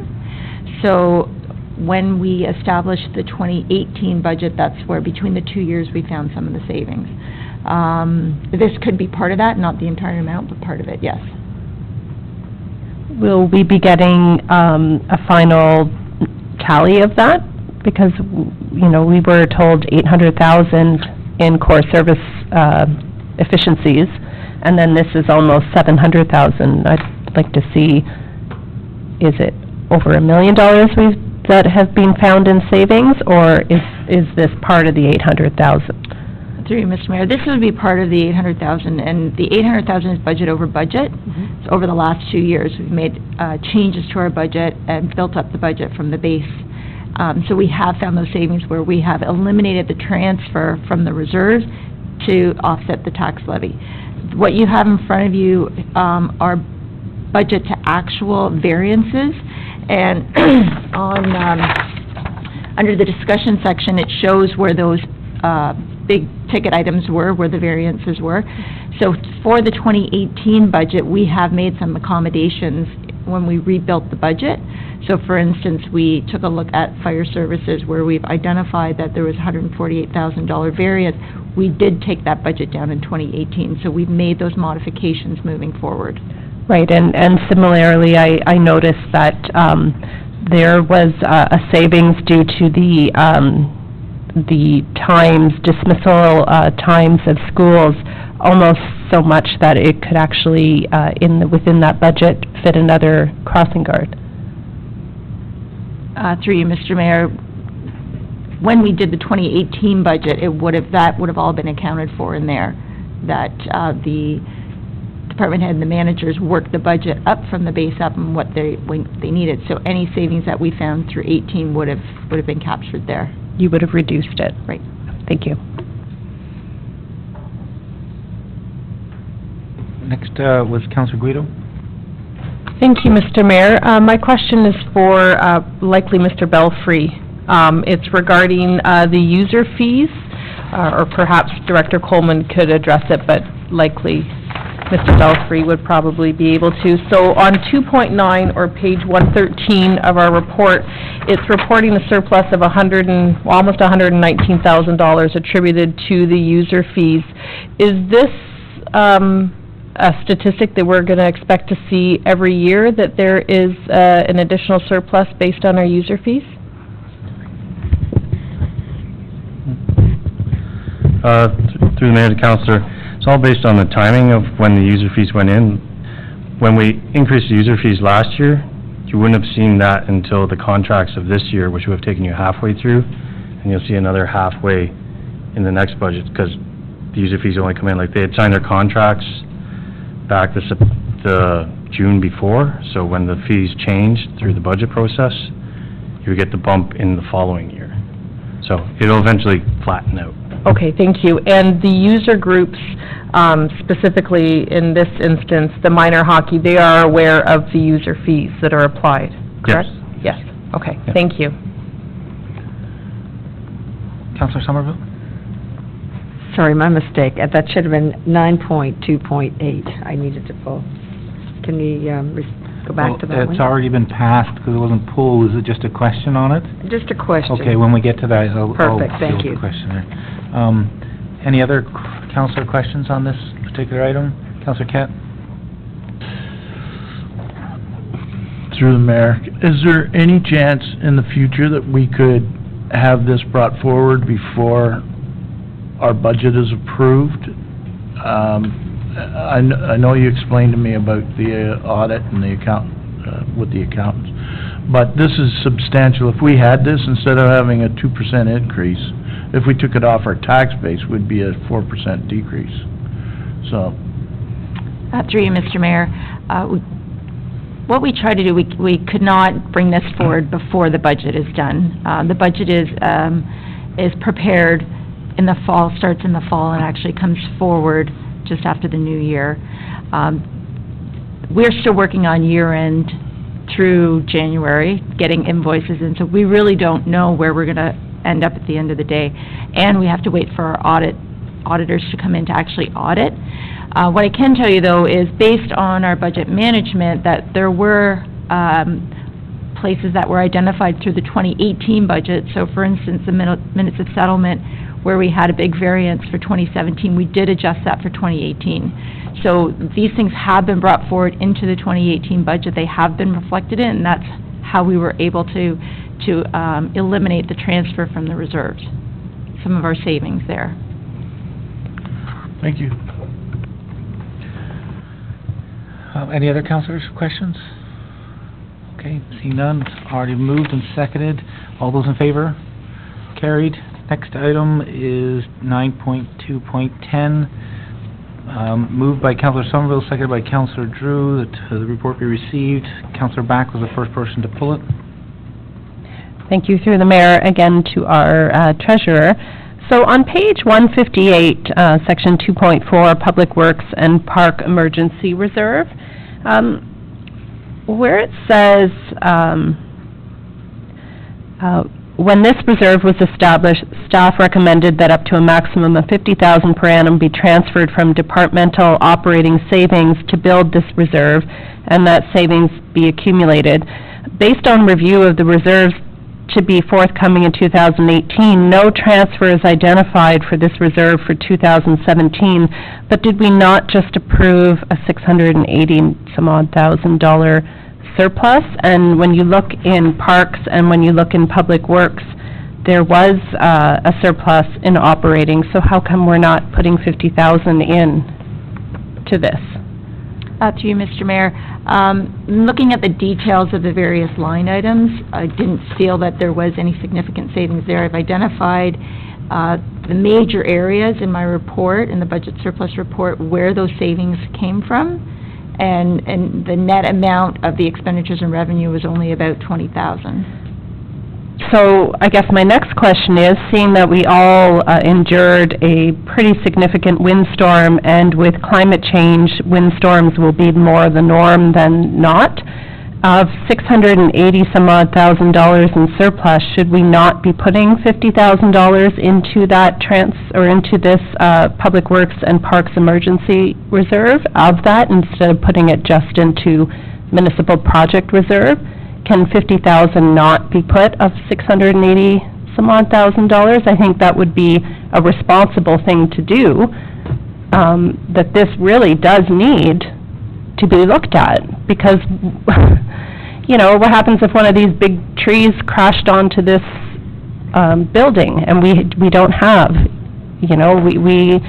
So when we established the 2018 budget, that's where between the 2 years we found some of the savings. This could be part of that, not the entire amount, but part of it, yes. Will we be getting a final tally of that? Because, you know, we were told $800,000 in core service efficiencies, and then this is almost $700,000. I'd like to see, is it over $1 million that have been found in savings, or is this part of the $800,000? Through you, Mr. Mayor, this would be part of the $800,000, and the $800,000 is budget over budget. Mm-hmm. So over the last 2 years, we've made changes to our budget and built up the budget from the base. So we have found those savings where we have eliminated the transfer from the reserves to offset the tax levy. What you have in front of you are budget to actual variances, and on under the discussion section, it shows where those big ticket items were, where the variances were. So for the 2018 budget, we have made some accommodations when we rebuilt the budget. So for instance, we took a look at fire services where we've identified that there was $148,000 variance. We did take that budget down in 2018, so we've made those modifications moving forward. Right, and similarly, I noticed that there was a savings due to the dismissal times of schools, almost so much that it could actually, within that budget, fit another crossing guard. Through you, Mr. Mayor, when we did the 2018 budget, that would have all been accounted for in there, that the department head and the managers worked the budget up from the base up and what they needed. So any savings that we found through 18 would have been captured there. You would have reduced it. Right. Thank you. Next was Councilor Guido. Thank you, Mr. Mayor. My question is for likely Mr. Belfry. It's regarding the user fees, or perhaps Director Coleman could address it, but likely Mr. Belfry would probably be able to. So on 2.9, or page 113 of our report, it's reporting a surplus of almost $119,000 attributed to the user fees. Is this a statistic that we're going to expect to see every year, that there is an additional surplus based on our user fees? Through the mayor to councilor, it's all based on the timing of when the user fees went in. When we increased the user fees last year, you wouldn't have seen that until the contracts of this year, which would have taken you halfway through, and you'll see another halfway in the next budget, because the user fees only come in, like they had signed their contracts back the June before, so when the fees changed through the budget process, you would get the bump in the following year. So it'll eventually flatten out. Okay, thank you. And the user groups, specifically in this instance, the minor hockey, they are aware of the user fees that are applied, correct? Yes. Okay, thank you. Councillor Somerville? Sorry, my mistake. That should have been 9.2.8. I needed to pull. Can we go back to that one? It's already been passed because it wasn't pulled. Is it just a question on it? Just a question. Okay, when we get to that, I'll Perfect, thank deal you. with the question there. Any other councillor questions on this particular item? Councillor Kett? Through the mayor, is there any chance in the future that we could have this brought forward before our budget is approved? I know you explained to me about the audit and the with the accountants, but this is substantial. If we had this, instead of having a 2% increase, if we took it off our tax base, would be a 4% decrease. So. Through you, Mr. Mayor, what we try to do, we could not bring this forward before the budget is done. The budget is prepared in the fall, starts in the fall, and actually comes forward just after the new year. We're still working on year-end through January, getting invoices in, so we really don't know where we're going to end up at the end of the day. And we have to wait for our auditors to come in to actually audit. What I can tell you, though, is based on our budget management, that there were places that were identified through the 2018 budget. So, for instance, the minutes of settlement, where we had a big variance for 2017, we did adjust that for 2018. So these things have been brought forward into the 2018 budget. They have been reflected in, and that's how we were able to eliminate the transfer from the reserves, some of our savings there. Thank you. Any other councillors, questions? Okay, seeing none, already moved and seconded. All those in favor? Carried. Next item is 9.2.10. Moved by Councillor Somerville, seconded by Councillor Drew, that the report be received. Councillor Back was the first person to pull it. Thank you, through the mayor, again to our treasurer. So on page 158, section 2.4, Public Works and Park Emergency Reserve, where it says, when this reserve was established, staff recommended that up to a maximum of $50,000 per annum be transferred from departmental operating savings to build this reserve, and that savings be accumulated. Based on review of the reserves to be forthcoming in 2018, no transfer is identified for this reserve for 2017, but did we not just approve a $680,000 surplus? And when you look in parks and when you look in public works, there was a surplus in operating, so how come we're not putting $50,000 in to this? To you, Mr. Mayor. Looking at the details of the various line items, I didn't feel that there was any significant savings there. I've identified the major areas in my report, in the budget surplus report, where those savings came from, and the net amount of the expenditures and revenue was only about $20,000. So I guess my next question is, seeing that we all endured a pretty significant windstorm, and with climate change, windstorms will be more the norm than not, of $680,000 in surplus, should we not be putting $50,000 into that into this Public Works and Parks Emergency Reserve of that, instead of putting it just into Municipal Project Reserve? Can $50,000 not be put of $680,000? I think that would be a responsible thing to do, that this really does need to be looked at, because, you know, what happens if one of these big trees crashed onto this building, and we don't have, you know, you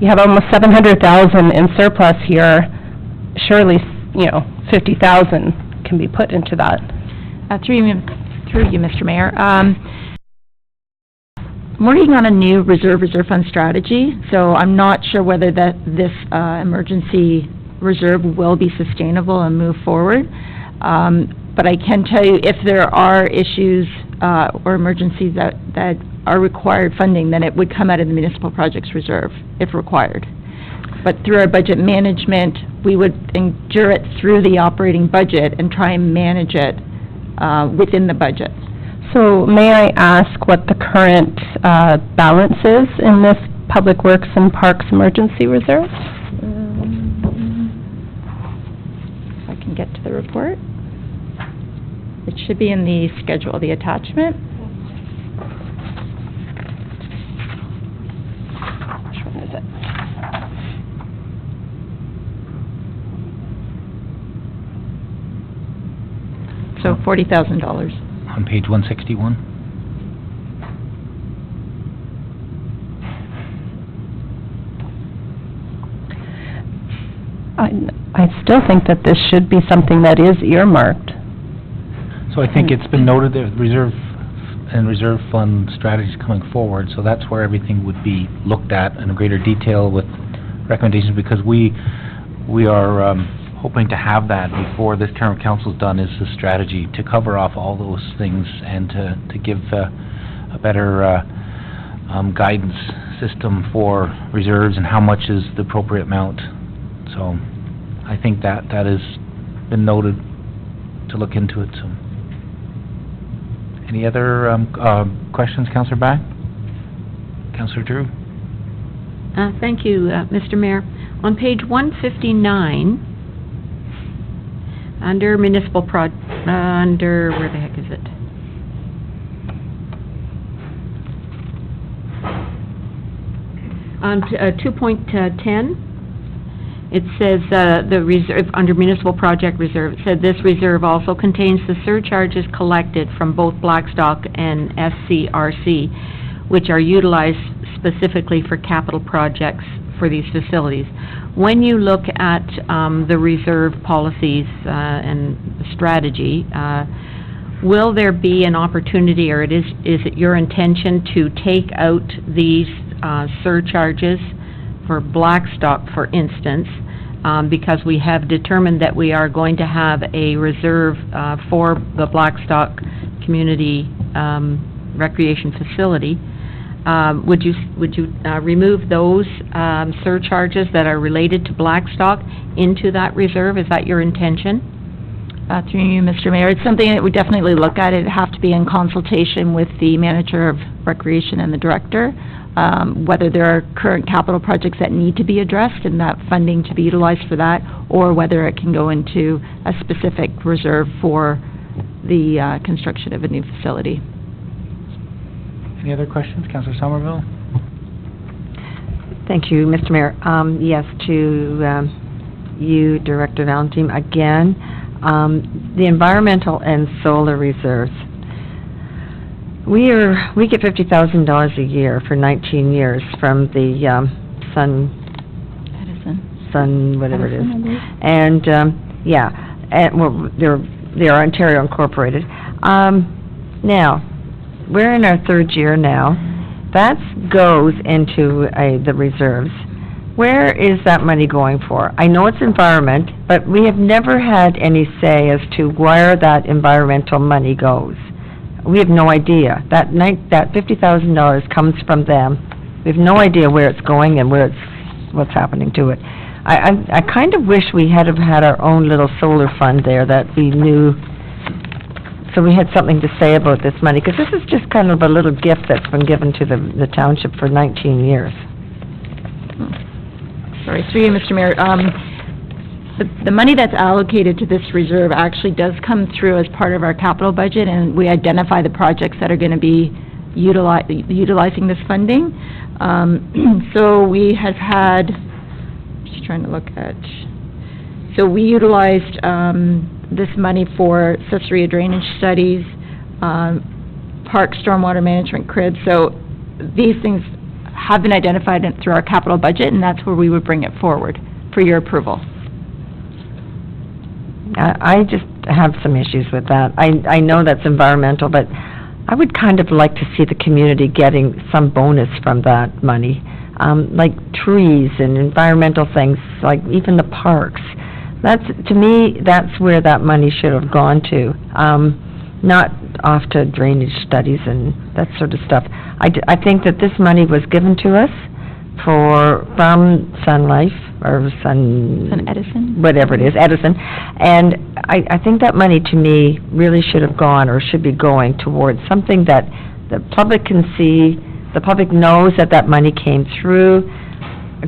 have almost $700,000 in surplus here. Surely, you know, $50,000 can be put into that. Through you, Mr. Mayor. I'm working on a new reserve fund strategy, so I'm not sure whether this emergency reserve will be sustainable and move forward. But I can tell you, if there are issues or emergencies that are required funding, then it would come out of the Municipal Projects Reserve, if required. But through our budget management, we would endure it through the operating budget and try and manage it within the budget. So may I ask what the current balance is in this Public Works and Parks Emergency Reserve? If I can get to the report. It should be in the schedule, the attachment. Which one is it? So $40,000. On page 161. I still think that this should be something that is earmarked. So I think it's been noted that reserve and reserve fund strategies coming forward, so that's where everything would be looked at in greater detail with recommendations, because we are hoping to have that before this term of council's done, is the strategy to cover off all those things and to give a better guidance system for reserves and how much is the appropriate amount. So I think that has been noted to look into it, so. Any other questions, Councillor Back? Councillor Drew? Thank you, Mr. Mayor. On page 159, under municipal under, where the heck is it? On 2.10, it says, the reserve, under municipal project reserve, it said this reserve also contains the surcharges collected from both Blackstock and SCRC, which are utilized specifically for capital projects for these facilities. When you look at the reserve policies and strategy, will there be an opportunity, or is it your intention to take out these surcharges for Blackstock, for instance, because we have determined that we are going to have a reserve for the Blackstock Community Recreation Facility? Would you remove those surcharges that are related to Blackstock into that reserve? Is that your intention? Through you, Mr. Mayor, it's something that we definitely look at. It'd have to be in consultation with the manager of recreation and the director, whether there are current capital projects that need to be addressed and that funding to be utilized for that, or whether it can go into a specific reserve for the construction of a new facility. Any other questions, Councillor Somerville? Thank you, Mr. Mayor. Yes, to you, Director Valentine, again, the environmental and solar reserves. We get $50,000 a year for 19 years from the Sun, whatever it is, and well, they're Ontario Incorporated. Now, we're in our third year now. That goes into the reserves. Where is that money going for? I know it's environment, but we have never had any say as to where that environmental money goes. We have no idea. That $50,000 comes from them. We have no idea where it's going and what's happening to it. I kind of wish we had had our own little solar fund there that we knew, so we had something to say about this money, because this is just kind of a little gift that's been given to the township for 19 years. Sorry, through you, Mr. Mayor. The money that's allocated to this reserve actually does come through as part of our capital budget, and we identify the projects that are going to be utilizing this funding. So we have had, just trying to look at, so we utilized this money for accessory drainage studies, park stormwater management cribs. So these things have been identified through our capital budget, and that's where we would bring it forward for your approval. I just have some issues with that. I know that's environmental, but I would kind of like to see the community getting some bonus from that money, like trees and environmental things, like even the parks. To me, that's where that money should have gone to, not off to drainage studies and that sort of stuff. I think that this money was given to us from Sun Life, or Sun Edison? whatever it is, Edison. And I think that money, to me, really should have gone, or should be going, towards something that the public can see, the public knows that that money came through.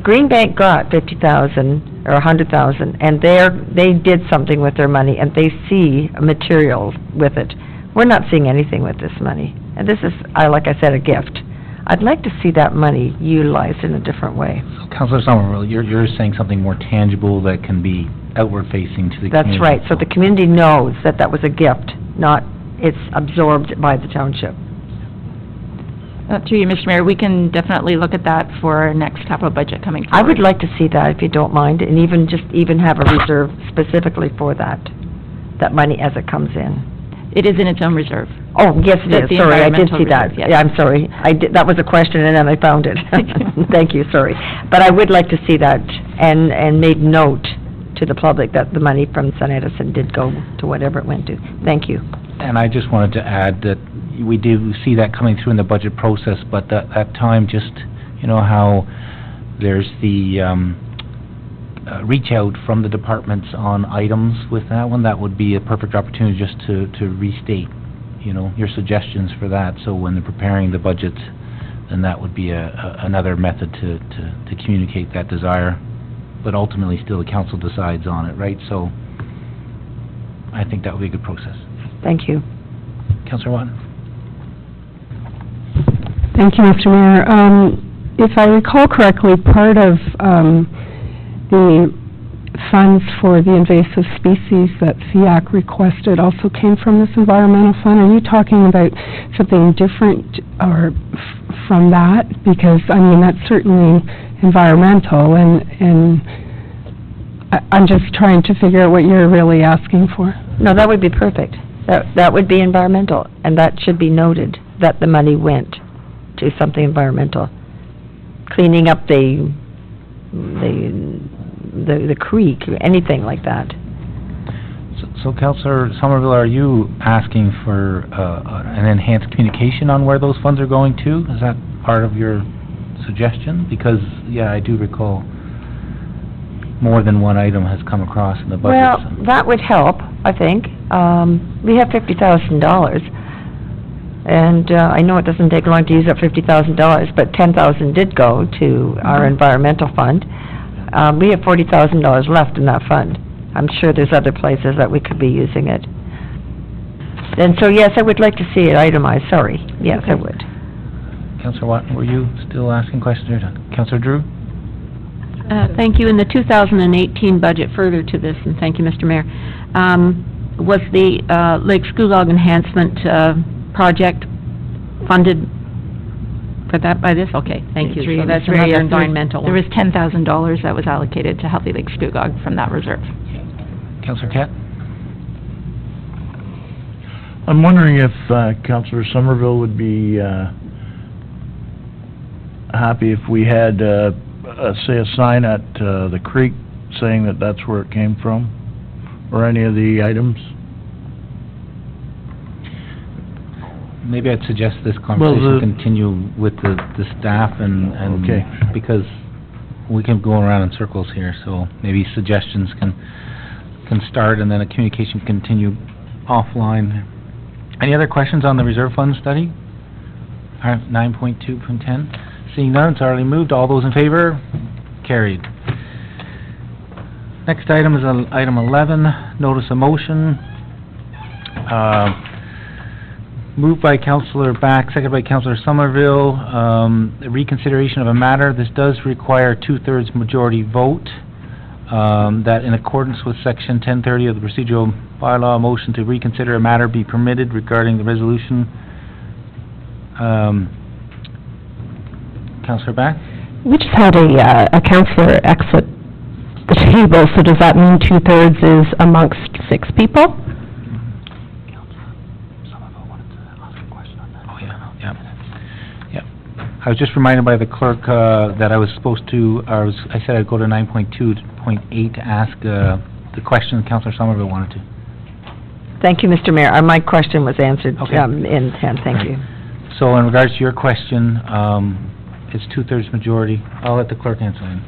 Green Bank got 50,000 or 100,000, and they did something with their money, and they see materials with it. We're not seeing anything with this money. And this is, like I said, a gift. I'd like to see that money utilized in a different way. So, Councillor Somerville, you're saying something more tangible that can be outward-facing to the community. That's right, so the community knows that that was a gift, not it's absorbed by the township. Through you, Mr. Mayor, we can definitely look at that for our next capital budget coming forward. I would like to see that, if you don't mind, and even have a reserve specifically for that money as it comes in. It is in its own reserve. Oh, yes, it The is, sorry, I did environmental see that. reserve, yes. Yeah, I'm sorry, that was a question, and then I found it. Thank you, sorry. But I would like to see that, and make note to the public that the money from Sun Edison did go to whatever it went to. Thank you. And I just wanted to add that we do see that coming through in the budget process, but that time, just, you know how there's the reach out from the departments on items with that one, that would be a perfect opportunity just to restate, you know, your suggestions for that. So when they're preparing the budget, then that would be another method to communicate that desire. But ultimately, still the council decides on it, right? So I think that would be a good process. Thank you. Councillor Watton? Thank you, Mr. Mayor. If I recall correctly, part of the funds for the invasive species that FIAC requested also came from this environmental fund. Are you talking about something different or from that? Because, I mean, that's certainly environmental, and I'm just trying to figure out what you're really asking for. No, that would be perfect. That would be environmental, and that should be noted, that the money went to something environmental. Cleaning up the creek, anything like that. So Councillor Somerville, are you asking for an enhanced communication on where those funds are going to? Is that part of your suggestion? Because, yeah, I do recall more than one item has come across in the budget. Well, that would help, I think. We have $50,000, and I know it doesn't take long to use up $50,000, but $10,000 did go to our environmental fund. We have $40,000 left in that fund. I'm sure there's other places that we could be using it. And so, yes, I would like to see it itemized, sorry. Yes, I would. Councillor Watton, were you still asking questions? Councillor Drew? Thank you. In the 2018 budget, further to this, and thank you, Mr. Mayor, was the Lake Scugog Enhancement project funded for that by this? Okay, thank you. So that's another environmental one. There was $10,000 that was allocated to Healthy Lake Scugog from that reserve. Councillor Cat? I'm wondering if Councillor Somerville would be happy if we had, say, a sign at the creek saying that that's where it came from, or any of the items. Maybe I'd suggest this conversation continue with the staff and Okay. Because we can go around in circles here, so maybe suggestions can start and then a communication continue offline. Any other questions on the reserve fund study? 9.2 from 10? Seeing none, it's already moved. All those in favor? Carried. Next item is item 11, notice of motion. Moved by Councillor Back, seconded by Councillor Somerville, reconsideration of a matter. This does require a 2/3 majority vote, that in accordance with Section 1030 of the procedural bylaw, a motion to reconsider a matter be permitted regarding the resolution. Councillor Back? We just had a councillor exit the table, so does that mean 2/3 is amongst 6 people? I was just reminded by the clerk that I was supposed to, I said I'd go to 9.2.8 to ask the question Councillor Somerville wanted to. Thank you, Mr. Mayor. My question was answered Okay. in 10, thank you. So in regards to your question, it's two-thirds majority. I'll let the clerk answer it.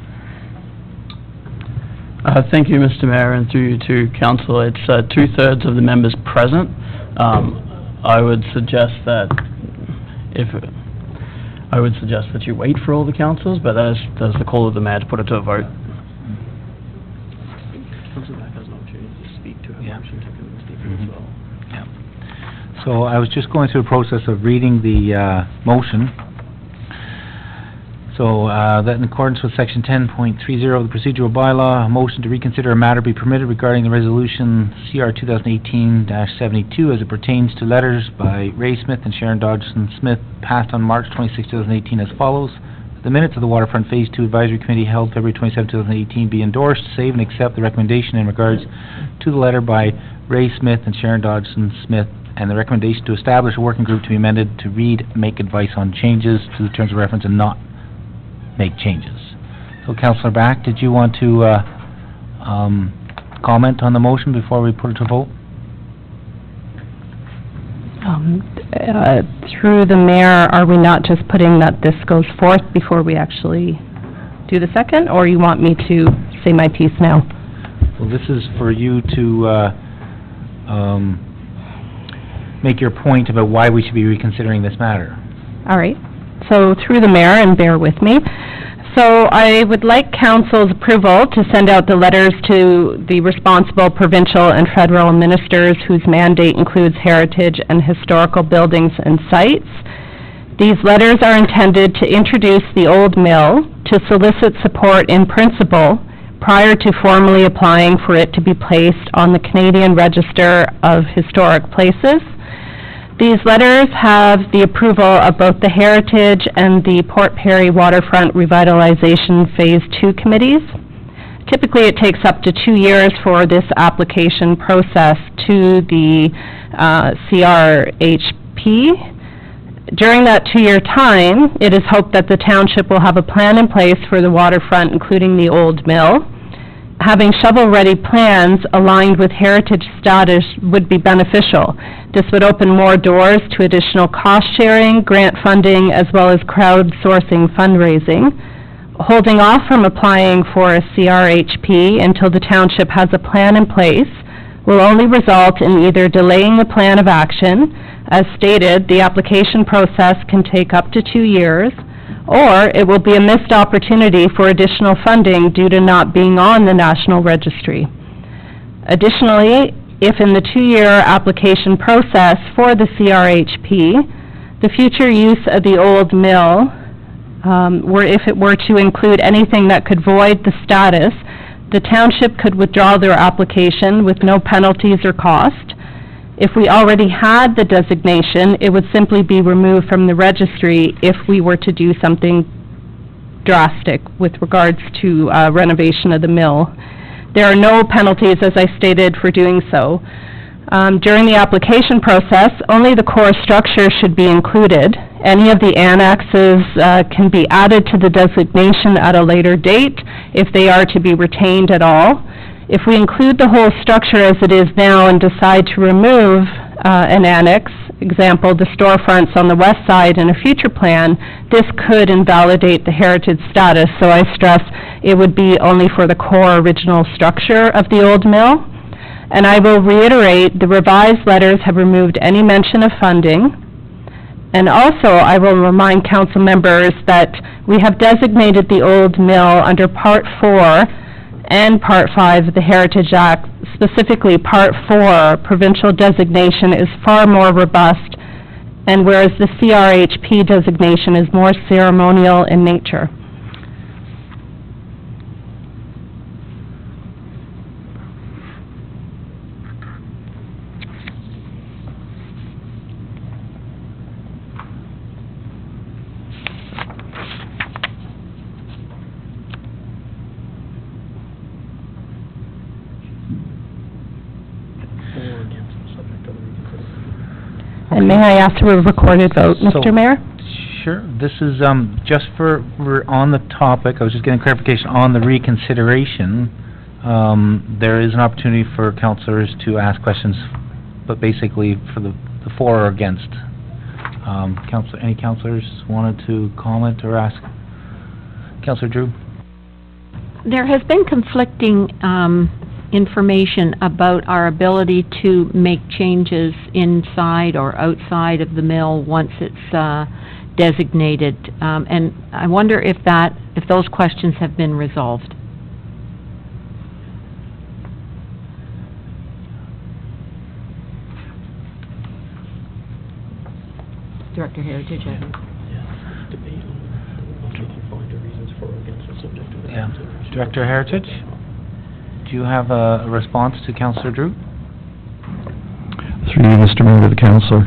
Thank you, Mr. Mayor, and through you to council. It's two-thirds of the members present. I would suggest that you wait for all the councils, but that is the call of the mayor to put it to a vote. Councilor Beck has an opportunity to speak to her motion, to speak as well. Yeah. So I was just going through the process of reading the motion. So, that in accordance with section 10.30 of the procedural bylaw, a motion to reconsider a matter be permitted regarding the resolution CR 2018-72 as it pertains to letters by Ray Smith and Sharon Dodgson Smith passed on March 26, 2018 as follows. The minutes of the Waterfront Phase 2 Advisory Committee held February 27, 2018 be endorsed, save and accept the recommendation in regards to the letter by Ray Smith and Sharon Dodgson Smith and the recommendation to establish a working group to be amended to read, make advice on changes to the terms of reference and not make changes. So, Councillor Back, did you want to comment on the motion before we put it to vote? Through the mayor, are we not just putting that this goes forth before we actually do the second, or you want me to say my piece now? Well, this is for you to make your point about why we should be reconsidering this matter. All right. So through the mayor, and bear with me. So I would like council's approval to send out the letters to the responsible provincial and federal ministers whose mandate includes heritage and historical buildings and sites. These letters are intended to introduce the old mill, to solicit support in principle prior to formally applying for it to be placed on the Canadian Register of Historic Places. These letters have the approval of both the Heritage and the Port Perry Waterfront Revitalization Phase 2 committees. Typically, it takes up to 2 years for this application process to the CRHP. During that 2-year time, it is hoped that the township will have a plan in place for the waterfront, including the old mill. Having shovel-ready plans aligned with heritage status would be beneficial. This would open more doors to additional cost-sharing, grant funding, as well as crowdsourcing fundraising. Holding off from applying for a CRHP until the township has a plan in place will only result in either delaying the plan of action. As stated, the application process can take up to 2 years, or it will be a missed opportunity for additional funding due to not being on the National Registry. Additionally, if in the 2-year application process for the CRHP, the future use of the old mill, if it were to include anything that could void the status, the township could withdraw their application with no penalties or cost. If we already had the designation, it would simply be removed from the registry if we were to do something drastic with regards to renovation of the mill. There are no penalties, as I stated, for doing so. During the application process, only the core structure should be included. Any of the annexes can be added to the designation at a later date if they are to be retained at all. If we include the whole structure as it is now and decide to remove an annex, example, the storefronts on the west side in a future plan, this could invalidate the heritage status, so I stress it would be only for the core original structure of the old mill. And I will reiterate, the revised letters have removed any mention of funding. And also, I will remind council members that we have designated the old mill under Part 4 and Part 5 of the Heritage Act. Specifically, Part 4, provincial designation, is far more robust, and whereas the CRHP designation is more ceremonial in nature. And may I ask for a recorded vote, Mr. Mayor? Sure. This is just we're on the topic. I was just getting clarification on the reconsideration. There is an opportunity for councillors to ask questions, but basically for the for or against. Any councillors wanted to comment or ask Councillor Drew? There has been conflicting information about our ability to make changes inside or outside of the mill once it's designated, and I wonder if those questions have been resolved. Director Heritage, I think. Yeah. Director Heritage, do you have a response to Councillor Drew? Through you, Mr. Mayor, to the councillor.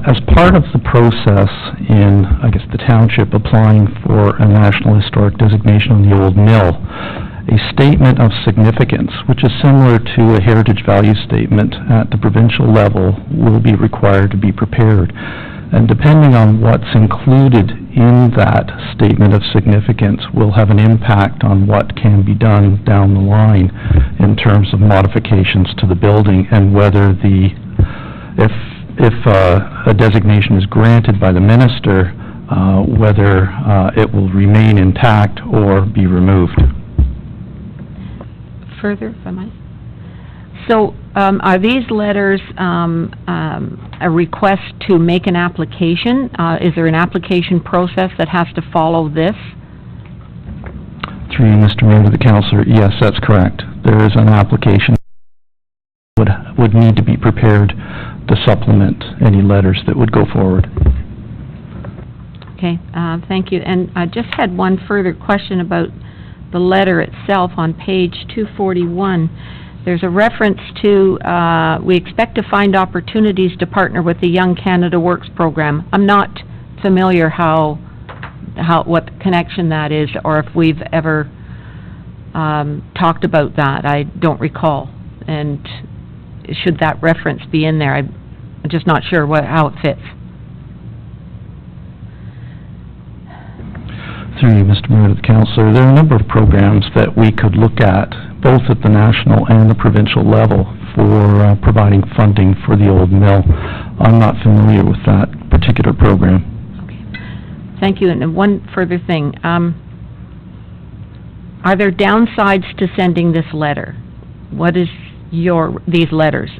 As part of the process in, I guess, the township applying for a National Historic Designation on the old mill, a statement of significance, which is similar to a heritage value statement at the provincial level, will be required to be prepared. And depending on what's included in that statement of significance will have an impact on what can be done down the line in terms of modifications to the building, and whether if a designation is granted by the minister, whether it will remain intact or be removed. Further, if I might. So, are these letters a request to make an application? Is there an application process that has to follow this? Through you, Mr. Mayor, to the councillor, yes, that's correct. There is an application that would need to be prepared to supplement any letters that would go forward. Okay, thank you. And I just had one further question about the letter itself on page 241. There's a reference to, we expect to find opportunities to partner with the Young Canada Works program. I'm not familiar what the connection that is, or if we've ever talked about that. I don't recall. And should that reference be in there? I'm just not sure how it fits. Through you, Mr. Mayor, to the councillor, there are a number of programs that we could look at, both at the national and the provincial level, for providing funding for the old mill. I'm not familiar with that particular program. Okay. Thank you. And one further thing. Are there downsides to sending this letter? What is these letters?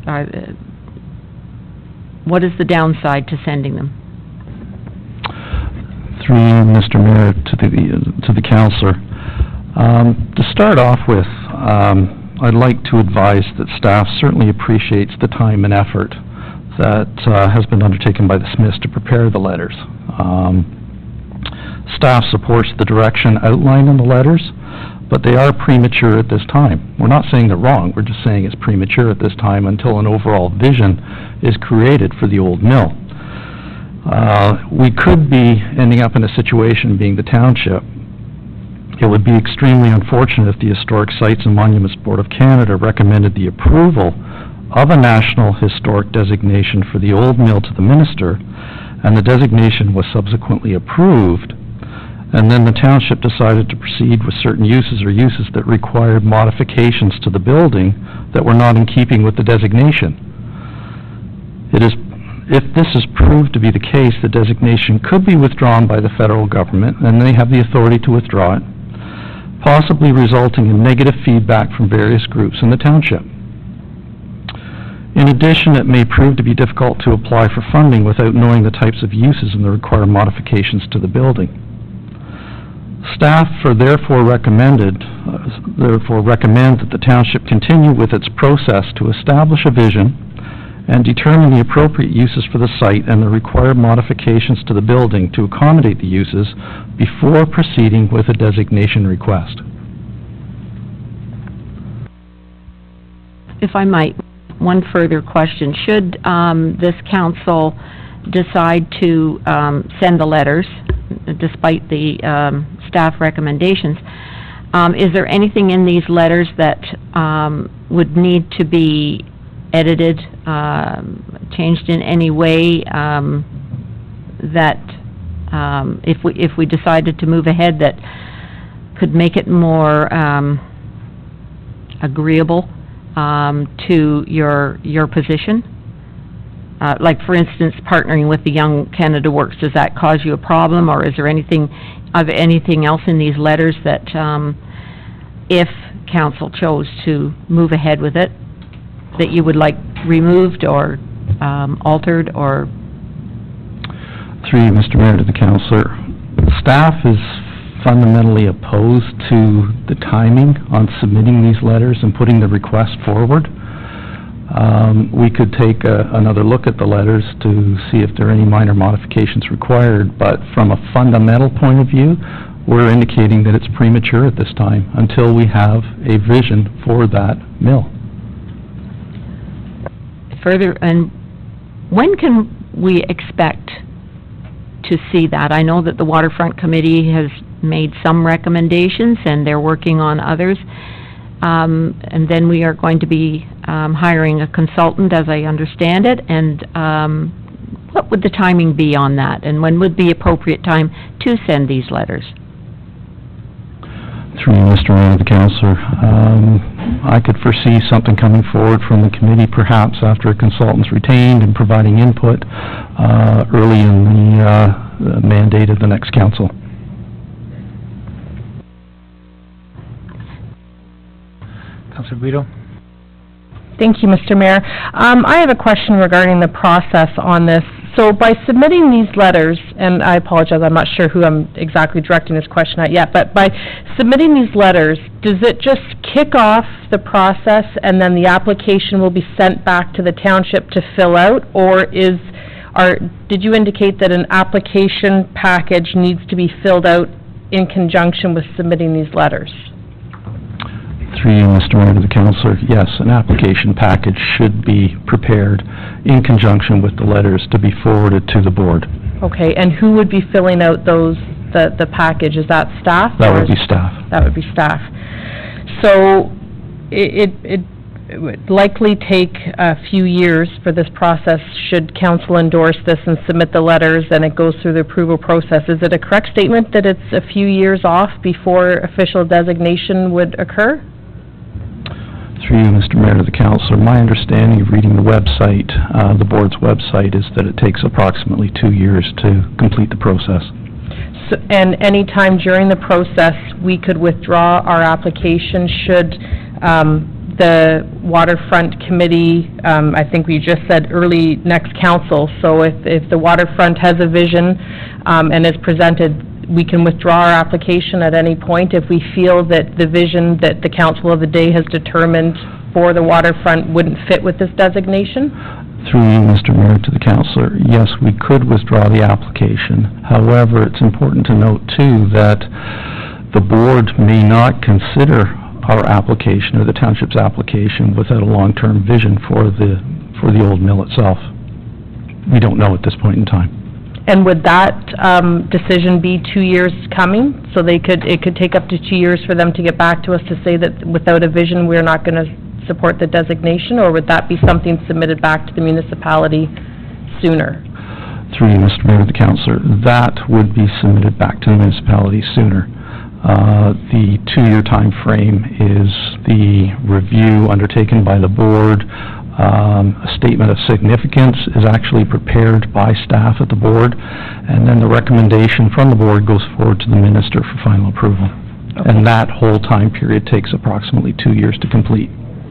What is the downside to sending them? Through you, Mr. Mayor, to the councillor. To start off with, I'd like to advise that staff certainly appreciates the time and effort that has been undertaken by the Smiths to prepare the letters. Staff supports the direction outlined in the letters, but they are premature at this time. We're not saying they're wrong, we're just saying it's premature at this time until an overall vision is created for the old mill. We could be ending up in a situation, being the township. It would be extremely unfortunate if the Historic Sites and Monuments Board of Canada recommended the approval of a National Historic Designation for the old mill to the minister, and the designation was subsequently approved, and then the township decided to proceed with certain uses or uses that required modifications to the building that were not in keeping with the designation. If this is proved to be the case, the designation could be withdrawn by the federal government, and they have the authority to withdraw it, possibly resulting in negative feedback from various groups in the township. In addition, it may prove to be difficult to apply for funding without knowing the types of uses and the required modifications to the building. Staff therefore recommend that the township continue with its process to establish a vision and determine the appropriate uses for the site and the required modifications to the building to accommodate the uses before proceeding with a designation request. If I might, one further question. Should this council decide to send the letters, despite the staff recommendations, is there anything in these letters that would need to be edited, changed in any way, that if we decided to move ahead, that could make it more agreeable to your position? like, for instance, partnering with the Young Canada Works, does that cause you a problem, or is there anything else in these letters that, if council chose to move ahead with it, that you would like removed or altered, or? Through you, Mr. Mayor, to the councillor, staff is fundamentally opposed to the timing on submitting these letters and putting the request forward. We could take another look at the letters to see if there are any minor modifications required, but from a fundamental point of view, we're indicating that it's premature at this time until we have a vision for that mill. Further, and when can we expect to see that? I know that the Waterfront Committee has made some recommendations, and they're working on others. And then we are going to be hiring a consultant, as I understand it, and what would the timing be on that? And when would the appropriate time to send these letters? Through you, Mr. Mayor, the councillor, I could foresee something coming forward from the committee, perhaps after a consultant's retained and providing input early in the mandate of the next council. Councilor Guido? Thank you, Mr. Mayor. I have a question regarding the process on this. So by submitting these letters, and I apologize, I'm not sure who I'm exactly directing this question at yet, but by submitting these letters, does it just kick off the process and then the application will be sent back to the township to fill out, or did you indicate that an application package needs to be filled out in conjunction with submitting these letters? Through you, Mr. Mayor, to the councillor, yes, an application package should be prepared in conjunction with the letters to be forwarded to the board. Okay, and who would be filling out the package? Is that staff? That would be staff. That would be staff. So it would likely take a few years for this process, should council endorse this and submit the letters and it goes through the approval process. Is it a correct statement that it's a few years off before official designation would occur? Through you, Mr. Mayor, to the councillor, my understanding of reading the website, the board's website, is that it takes approximately 2 years to complete the process. So, and any time during the process, we could withdraw our application should the Waterfront Committee, I think we just said early next council, so if the Waterfront has a vision and is presented, we can withdraw our application at any point if we feel that the vision that the council of the day has determined for the waterfront wouldn't fit with this designation? Through you, Mr. Mayor, to the councillor, yes, we could withdraw the application. However, it's important to note, too, that the board may not consider our application or the township's application without a long-term vision for the old mill itself. We don't know at this point in time. And would that decision be 2 years coming? So it could take up to 2 years for them to get back to us to say that without a vision, we're not going to support the designation, or would that be something submitted back to the municipality sooner? Through you, Mr. Mayor, the councillor, that would be submitted back to the municipality sooner. The 2-year time frame is the review undertaken by the board. A statement of significance is actually prepared by staff at the board, and then the recommendation from the board goes forward to the minister for final approval. Okay. And that whole time period takes approximately 2 years to complete.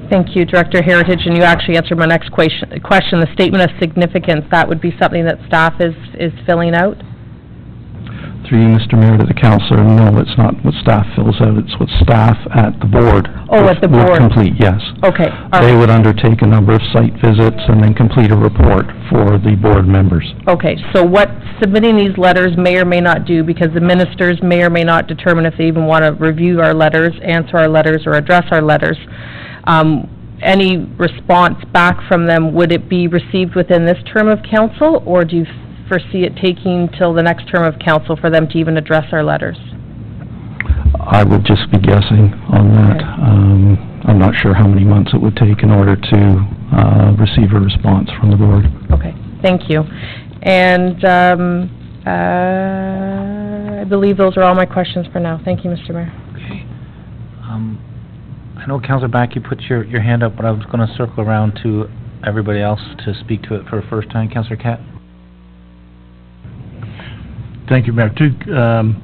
Thank you, Director Heritage, and you actually answered my next question. The statement of significance, that would be something that staff is filling out? Through you, Mr. Mayor, to the councillor, no, it's not what staff fills out, it's what staff at the board at the board would complete, yes. Okay. They would undertake a number of site visits and then complete a report for the board members. Okay, so what submitting these letters may or may not do, because the ministers may or may not determine if they even want to review our letters, answer our letters, or address our letters, any response back from them, would it be received within this term of council, or do you foresee it taking till the next term of council for them to even address our letters? I would just be guessing on that. Okay. I'm not sure how many months it would take in order to receive a response from the board. Okay, thank you. And I believe those are all my questions for now. Thank you, Mr. Mayor. Okay. I know Councilor Back, you put your hand up, but I was going to circle around to everybody else to speak to it for a first time. Councillor Catt? Thank you, Mayor. To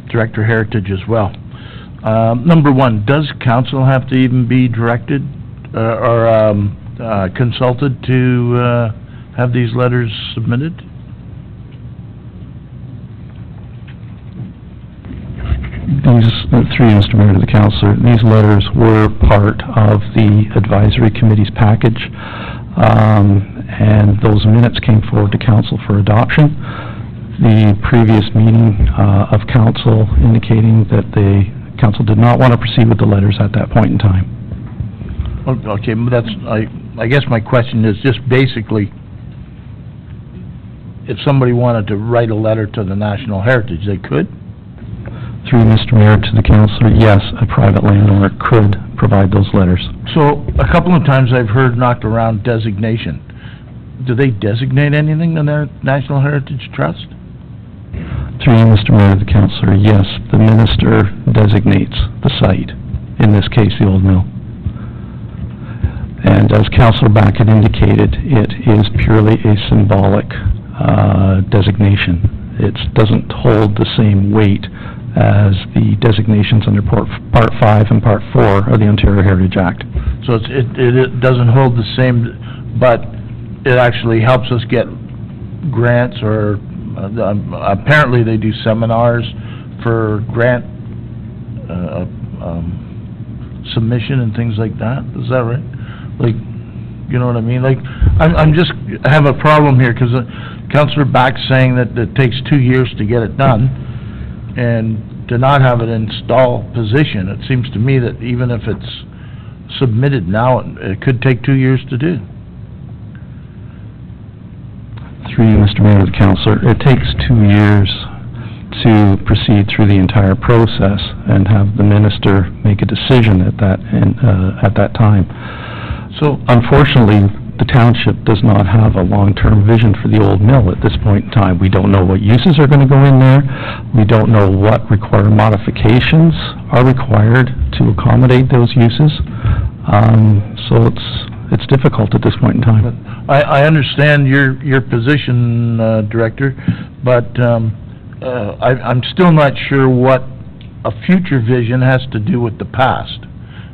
Director Heritage as well. Number one, does council have to even be directed or consulted to have these letters submitted? Through Mr. Mayor to the Councillor, these letters were part of the advisory committee's package, and those minutes came forward to council for adoption. The previous meeting of council indicating that the council did not want to proceed with the letters at that point in time. Okay, that's, I guess my question is just basically, if somebody wanted to write a letter to the National Heritage, they could? Through Mr. Mayor to the Councillor, yes, a private landowner could provide those letters. So, a couple of times I've heard knocked around designation. Do they designate anything in their National Heritage Trust? Through you, Mr. Mayor to the Councillor, yes, the minister designates the site, in this case, the old mill. And as Councillor Back had indicated, it is purely a symbolic designation. It doesn't hold the same weight as the designations under Part 5 and Part 4 of the Ontario Heritage Act. So it doesn't hold the same, but it actually helps us get grants, or apparently they do seminars for grant submission and things like that. Is that right? Like, you know what I mean? Like, I'm just have a problem here because Councillor Back's saying that it takes 2 years to get it done, and to not have it installed position, it seems to me that even if it's submitted now, it could take 2 years to do. Through you, Mr. Mayor, the Councillor, it takes 2 years to proceed through the entire process and have the minister make a decision at that time. So, unfortunately, the township does not have a long-term vision for the old mill at this point in time. We don't know what uses are going to go in there. We don't know what modifications are required to accommodate those uses. So it's difficult at this point in time. I understand your position, Director, but I'm still not sure what a future vision has to do with the past.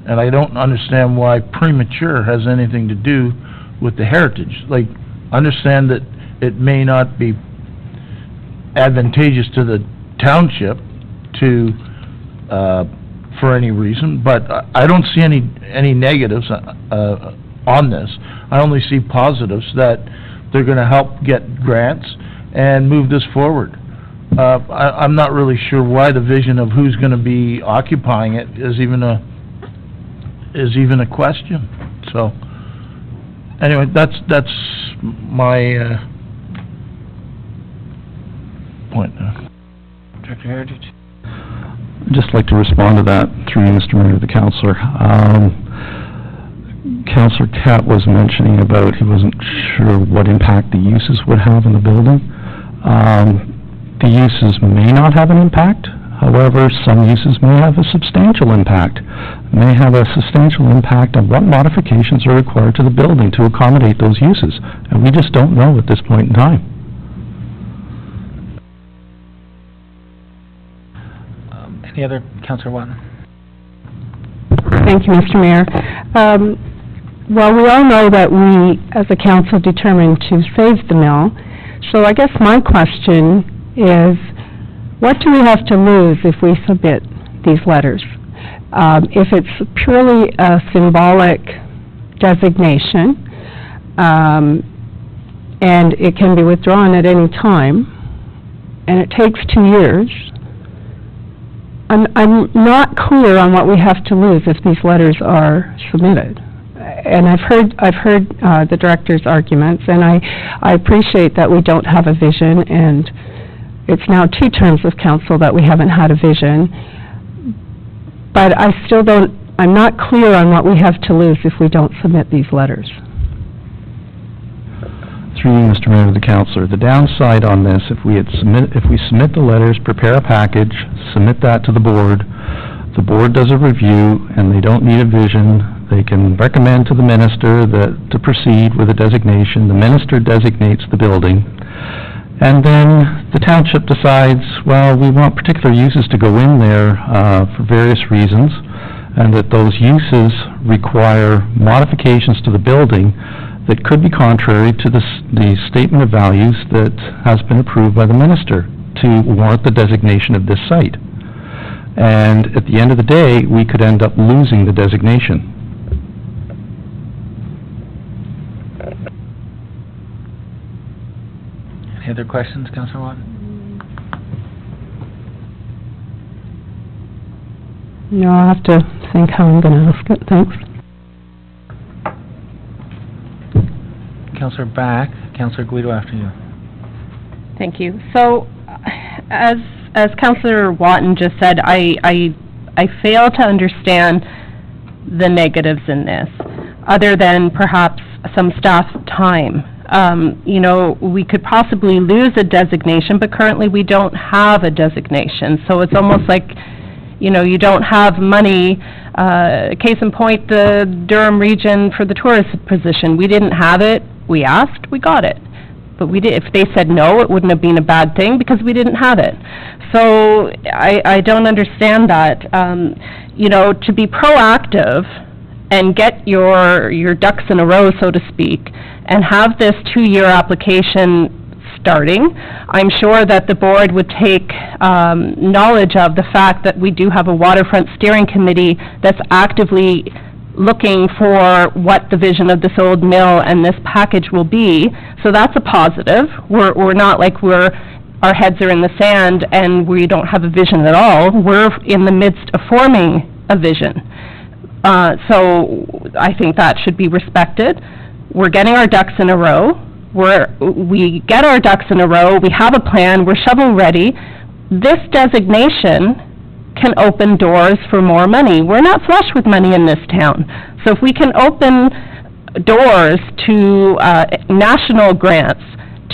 And I don't understand why premature has anything to do with the heritage. Like, understand that it may not be advantageous to the township to, for any reason, but I don't see any negatives on this. I only see positives, that they're gonna help get grants and move this forward. I'm not really sure why the vision of who's gonna be occupying it is even a question. So, anyway, that's my point. Director Heritage? I'd just like to respond to that through you, Mr. Mayor, the Councillor. Councillor Catt was mentioning about he wasn't sure what impact the uses would have on the building. The uses may not have an impact. However, some uses may have a substantial impact. May have a substantial impact on what modifications are required to the building to accommodate those uses. And we just don't know at this point in time. Any other, Councillor Watton? Thank you, Mr. Mayor. Well, we all know that we, as a council, determined to save the mill. So I guess my question is, what do we have to lose if we submit these letters? If it's purely a symbolic designation, and it can be withdrawn at any time, and it takes 2 years, I'm not clear on what we have to lose if these letters are submitted. And I've heard the director's arguments, and I appreciate that we don't have a vision, and it's now 2 terms of council that we haven't had a vision. But I'm not clear on what we have to lose if we don't submit these letters. Through you, Mr. Mayor, the Councillor, the downside on this, if we submit the letters, prepare a package, submit that to the board does a review, and they don't need a vision, They can recommend to the minister to proceed with a designation. The minister designates the building. And then the township decides, well, we want particular uses to go in there for various reasons, and that those uses require modifications to the building that could be contrary to the statement of values that has been approved by the minister to warrant the designation of this site. And at the end of the day, we could end up losing the designation. Any other questions, Councilor Watt? No, I'll have to think how I'm going to ask it. Thanks. Councilor Back, Councilor Guido after you. Thank you. So, as Councilor Watton just said, I fail to understand the negatives in this, other than perhaps some staff time. You know, we could possibly lose a designation, but currently we don't have a designation. So it's almost like, you know, you don't have money. Case in point, the Durham region for the tourist position. We didn't have it. We asked, we got it. But we did. If they said no, it wouldn't have been a bad thing because we didn't have it. So I don't understand that. You know, to be proactive and get your ducks in a row, so to speak, and have this 2-year application starting, I'm sure that the board would take knowledge of the fact that we do have a waterfront steering committee that's actively looking for what the vision of this old mill and this package will be. So that's a positive. We're not like our heads are in the sand and we don't have a vision at all. We're in the midst of forming a vision. So I think that should be respected. We're getting our ducks in a row. We get our ducks in a row. We have a plan. We're shovel ready. This designation can open doors for more money. We're not flush with money in this town. So if we can open doors to national grants,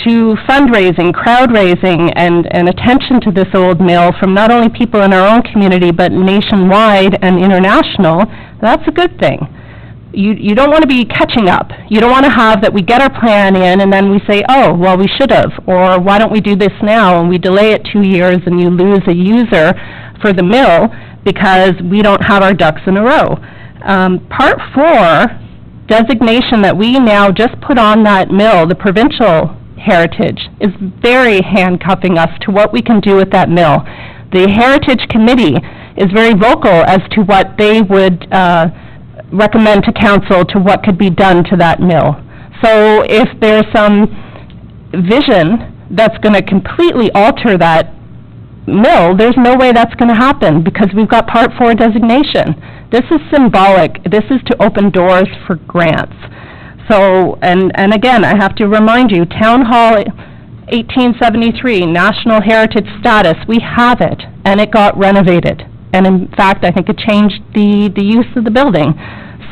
to fundraising, crowd raising, and attention to this old mill from not only people in our own community, but nationwide and international, that's a good thing. You don't want to be catching up. You don't want to have that we get our plan in and then we say, oh, well, we should have, or why don't we do this now, and we delay it 2 years and you lose a user for the mill because we don't have our ducks in a row. Part 4, designation that we now just put on that mill, the provincial heritage, is very handcuffing us to what we can do with that mill. The Heritage Committee is very vocal as to what they would recommend to council to what could be done to that mill. So if there's some vision that's going to completely alter that mill, there's no way that's going to happen because we've got Part 4 designation. This is symbolic. This is to open doors for grants. So, and again, I have to remind you, Town Hall 1873, National Heritage status, we have it, and it got renovated. And in fact, I think it changed the use of the building.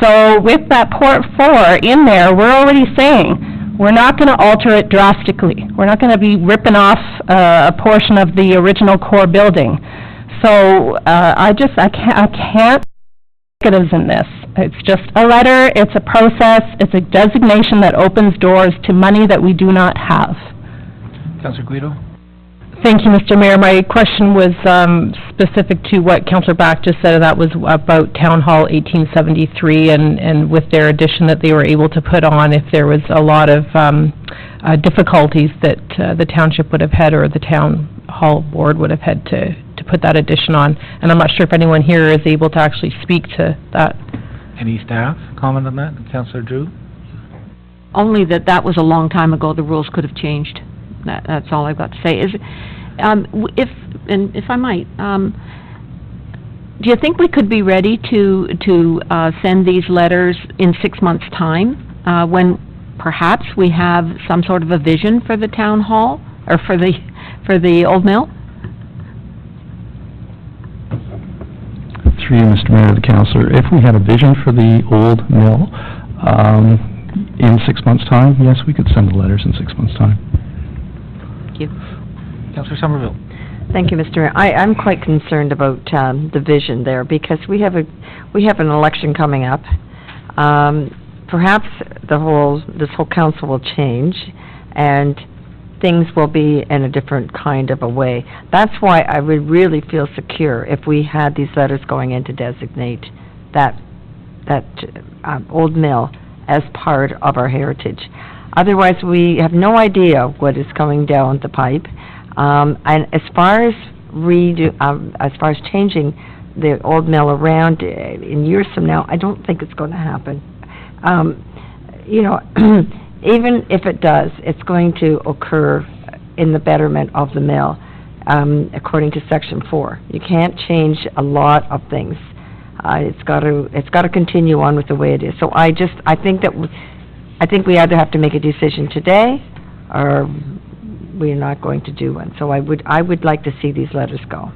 So with that Part 4 in there, we're already saying we're not going to alter it drastically. We're not going to be ripping off a portion of the original core building. So I can't negatives in this. It's just a letter, it's a process, it's a designation that opens doors to money that we do not have. Councilor Guido? Thank you, Mr. Mayor. My question was specific to what Councilor Back just said. That was about Town Hall 1873 and with their addition that they were able to put on, if there was a lot of difficulties that the township would have had or the Town Hall board would have had to put that addition on. And I'm not sure if anyone here is able to actually speak to that. Any staff comment on that? Councilor Drew? Only that was a long time ago. The rules could have changed. That's all I've got to say. Is if I might, do you think we could be ready to send these letters in 6 months' time, when perhaps we have some sort of a vision for the town hall or for the old mill? Through you, Mr. Mayor, the councillor, if we had a vision for the old mill in 6 months' time, yes, we could send the letters in 6 months' time. Thank you. Councilor Somerville. Thank you, Mr. Mayor. I'm quite concerned about the vision there because we have an election coming up. Perhaps this whole council will change, and things will be in a different kind of a way. That's why I would really feel secure if we had these letters going in to designate that old mill as part of our heritage. Otherwise, we have no idea what is coming down the pipe. And as far as changing the old mill around in years from now, I don't think it's going to happen. You know, even if it does, it's going to occur in the betterment of the mill, according to Section 4. You can't change a lot of things. It's got to continue on with the way it is. So I think we either have to make a decision today, or we're not going to do one. So I would like to see these letters go.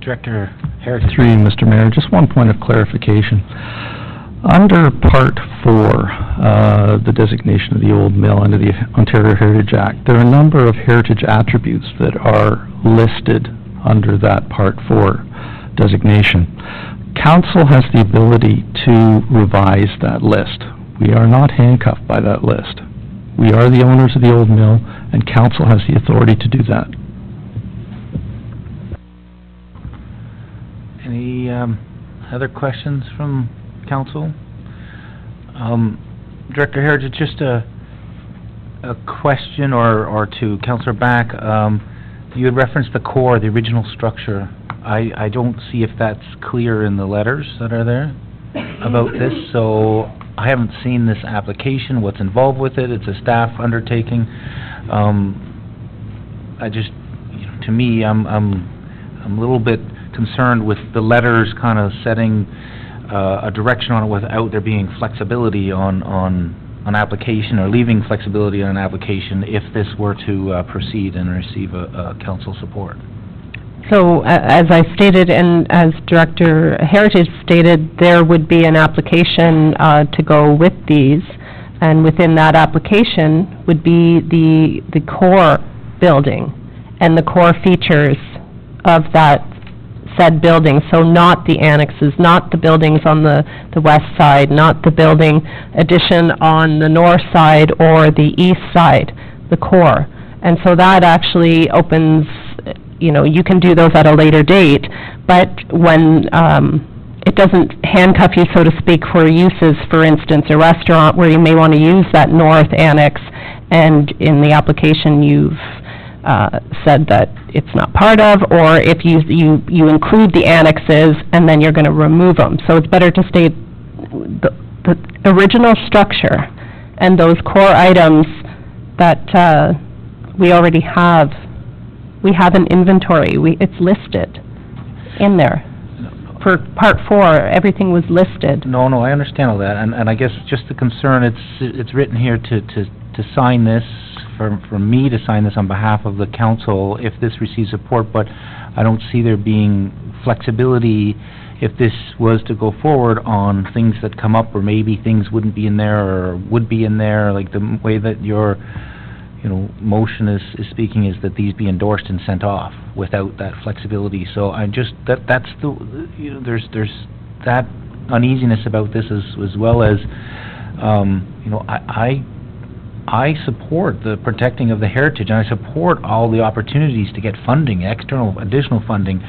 Director Harrington. Through you, Mr. Mayor, just one point of clarification. Under Part 4, the designation of the old mill under the Ontario Heritage Act, there are a number of heritage attributes that are listed under that Part 4 designation. Council has the ability to revise that list. We are not handcuffed by that list. We are the owners of the old mill, and council has the authority to do that. Any other questions from council? Director Heritage, just a question or to Councillor Back. You had referenced the core, the original structure. I don't see if that's clear in the letters that are there about this, so I haven't seen this application, what's involved with it. It's a staff undertaking. To me, I'm a little bit concerned with the letters kind of setting a direction on it without there being flexibility on an application, or leaving flexibility on an application if this were to proceed and receive a council support. So, as I stated, and as Director Heritage stated, there would be an application to go with these, and within that application would be the core building and the core features of that said building, so not the annexes, not the buildings on the west side, not the building addition on the north side or the east side, the core. And so that actually opens, you know, you can do those at a later date, but when it doesn't handcuff you, so to speak, for uses, for instance, a restaurant where you may want to use that north annex, and in the application you've said that it's not part of, or if you include the annexes and then you're going to remove them. So it's better to state the original structure and those core items that we already have. We have an inventory. It's listed in there. For Part 4, everything was listed. No, I understand all that, and I guess just the concern, it's written here to sign this, for me to sign this on behalf of the council if this receives support, but I don't see there being flexibility if this was to go forward on things that come up, or maybe things wouldn't be in there or would be in there, like the way that your motion is speaking, is that these be endorsed and sent off without that flexibility. So I just, that's the, there's that uneasiness about this as well as, I support the protecting of the heritage, and I support all the opportunities to get funding, additional funding,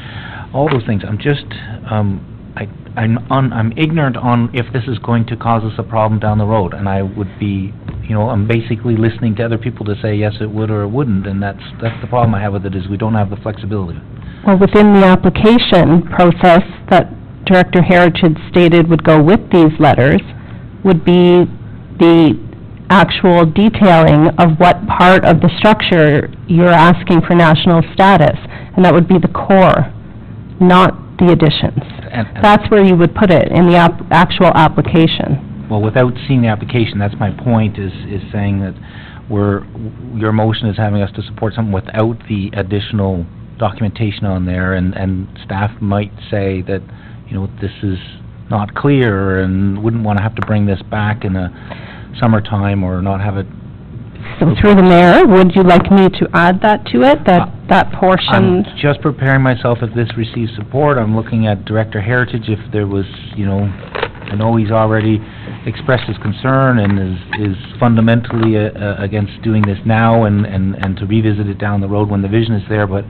all those things. I'm just, I'm ignorant on if this is going to cause us a problem down the road, and I would be, I'm basically listening to other people to say yes, it would or it wouldn't, and that's the problem I have with it, is we don't have the flexibility. Well, within the application process that Director Heritage stated would go with these letters would be the actual detailing of what part of the structure you're asking for national status, and that would be the core, not the additions. And that's where you would put it, in the actual application. Well, without seeing the application, that's my point, is saying that your motion is having us to support something without the additional documentation on there, and staff might say that, this is not clear and wouldn't want to have to bring this back in a summertime, or not have it So through the mayor, would you like me to add that to it, that portion? I'm just preparing myself if this receives support. I'm looking at Director Heritage if there was, I know he's already expressed his concern and is fundamentally against doing this now and to revisit it down the road when the vision is there, but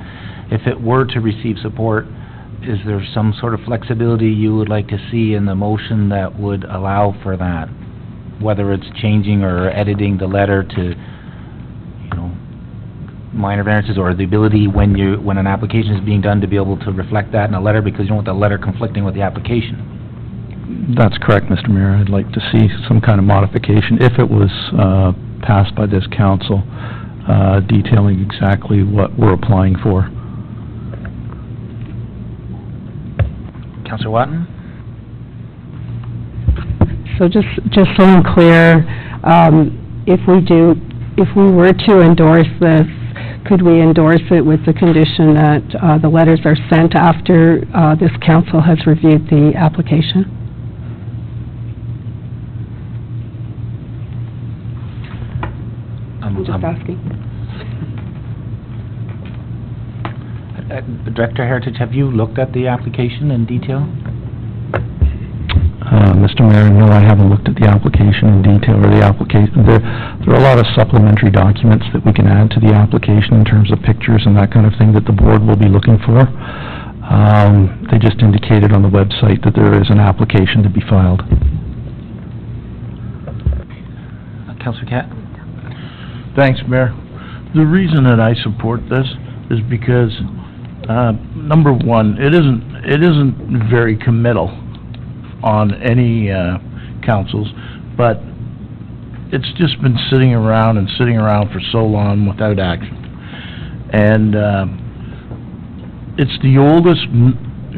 if it were to receive support, is there some sort of flexibility you would like to see in the motion that would allow for that? Whether it's changing or editing the letter to, minor variances, or the ability when an application is being done to be able to reflect that in a letter, because you don't want the letter conflicting with the application. That's correct, Mr. Mayor. I'd like to see some kind of modification, if it was passed by this council, detailing exactly what we're applying for. Councillor Watton? So just so I'm clear, if we were to endorse this, could we endorse it with the condition that the letters are sent after this council has reviewed the application? I'm just asking. Director Heritage, have you looked at the application in detail? Mr. Mayor, no, I haven't looked at the application in detail, or the application. There are a lot of supplementary documents that we can add to the application in terms of pictures and that kind of thing that the board will be looking for. They just indicated on the website that there is an application to be filed. Councillor Catt? Thanks, Mayor. The reason that I support this is because, number one, it isn't very committal on any councils, but it's just been sitting around for so long without action. And it's the oldest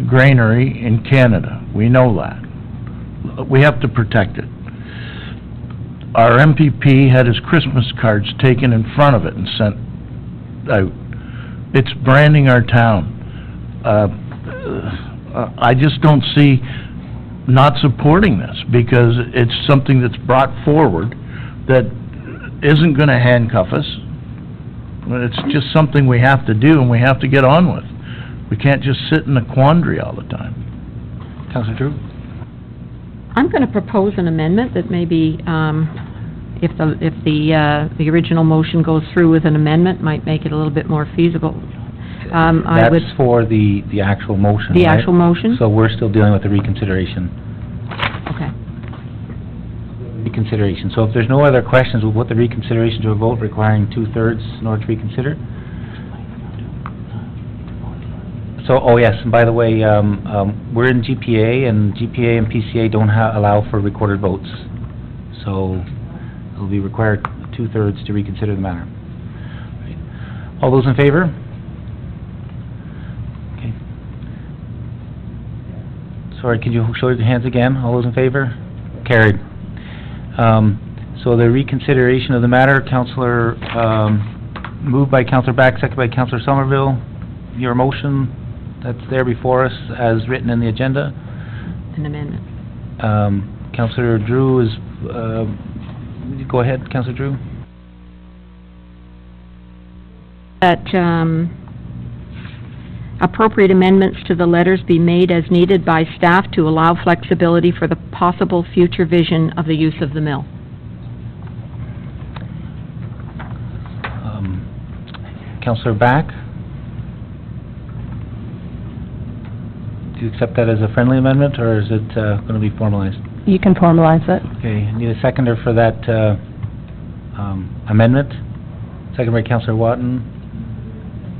granary in Canada. We know that. We have to protect it. Our MPP had his Christmas cards taken in front of it and sent out. It's branding our town. I just don't see not supporting this, because it's something that's brought forward that isn't going to handcuff us. It's just something we have to do and we have to get on with. We can't just sit in a quandary all the time. Councillor Drew? I'm going to propose an amendment that maybe, if the original motion goes through with an amendment, might make it a little bit more feasible. That's for the actual motion, The right? actual motion? So we're still dealing with the reconsideration. Okay. Reconsideration. So if there's no other questions, we'll put the reconsideration to a vote requiring 2/3 in order to reconsider. So, oh yes, and by the way, we're in GPA, and GPA and PCA don't allow for recorded votes. So it'll be required 2/3 to reconsider the matter. All those in favor? Sorry, could you show your hands again? All those in favor? Carried. So the reconsideration of the matter, Councillor, moved by Councillor Back, seconded by Councillor Somerville. Your motion that's there before us as written in the agenda. An amendment. Councillor Drew is, go ahead, Councillor Drew. That, appropriate amendments to the letters be made as needed by staff to allow flexibility for the possible future vision of the use of the mill. Councillor Back? Do you accept that as a friendly amendment, or is it going to be formalized? You can formalize it. Okay, I need a seconder for that amendment. Second by Councillor Watton.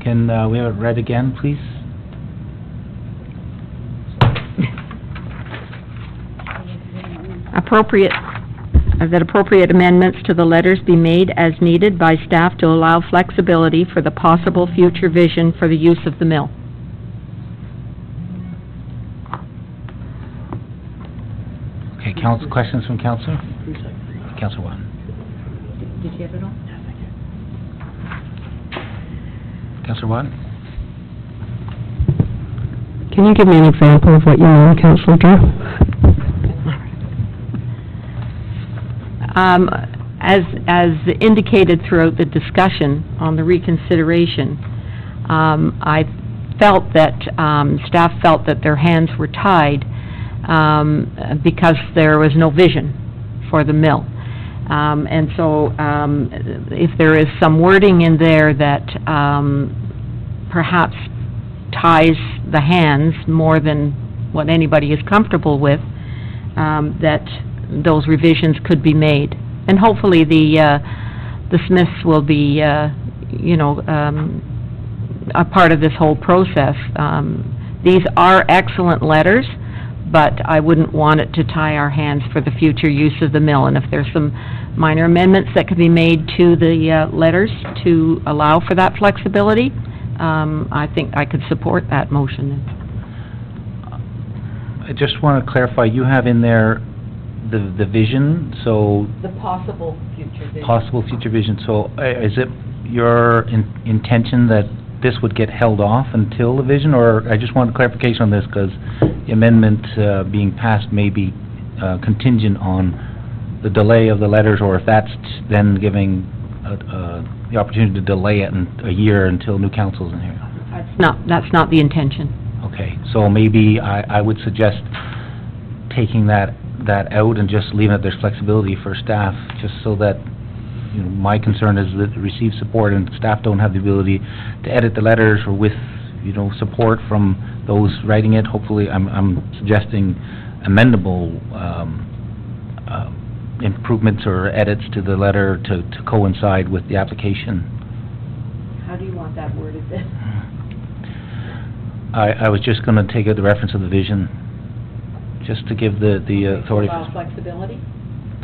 Can we have it read again, please? That appropriate amendments to the letters be made as needed by staff to allow flexibility for the possible future vision for the use of the mill. Okay, questions from Councillor? Councillor Watton. Did you have it all? Councillor Watton? Can you give me an example of what you mean, Councillor Drew? as indicated throughout the discussion on the reconsideration, I felt that, staff felt that their hands were tied because there was no vision for the mill. And so, if there is some wording in there that perhaps ties the hands more than what anybody is comfortable with, that those revisions could be made. And hopefully the Smiths will be, a part of this whole process. These are excellent letters, but I wouldn't want it to tie our hands for the future use of the mill. And if there's some minor amendments that could be made to the letters to allow for that flexibility, I think I could support that motion. I just want to clarify, you have in there the vision, so... The possible future vision. Possible future vision, so is it your intention that this would get held off until the vision, or I just wanted clarification on this, because the amendment being passed may be contingent on the delay of the letters, or if that's then giving the opportunity to delay it a year until new council's in here. That's not the intention. Okay, so maybe I would suggest taking that out and just leaving it, there's flexibility for staff, just so that, my concern is that it receives support and staff don't have the ability to edit the letters or with, support from those writing it. Hopefully, I'm suggesting amendable improvements or edits to the letter to coincide with the application. How do you want that worded then? I was just going to take out the reference of the vision, just to give the authority... To allow flexibility?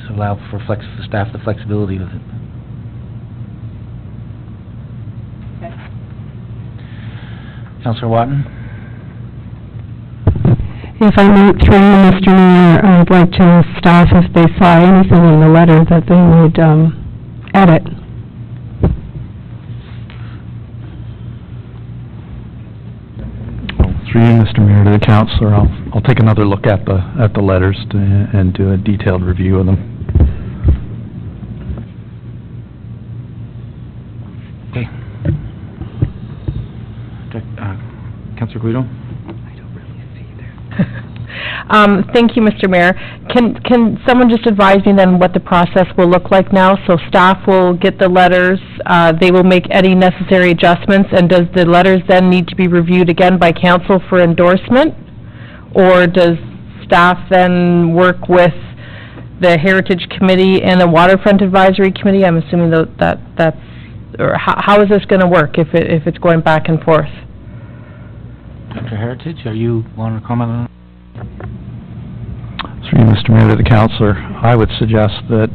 To allow for staff the flexibility with it. Okay. Councillor Watton? If I might, through you, Mr. Mayor, I'd like to ask staff if they saw anything in the letter that they would edit. Through you, Mr. Mayor, to the councillor, I'll take another look at the letters and do a detailed review of them. Okay. Councillor Guido? Thank you, Mr. Mayor. Can someone just advise me then what the process will look like now? So staff will get the letters, they will make any necessary adjustments, and does the letters then need to be reviewed again by council for endorsement? Or does staff then work with the Heritage Committee and the Waterfront Advisory Committee? I'm assuming that's, or how is this going to work if it's going back and forth? Dr. Heritage, are you want to comment on that? Through you, Mr. Mayor, to the councillor, I would suggest that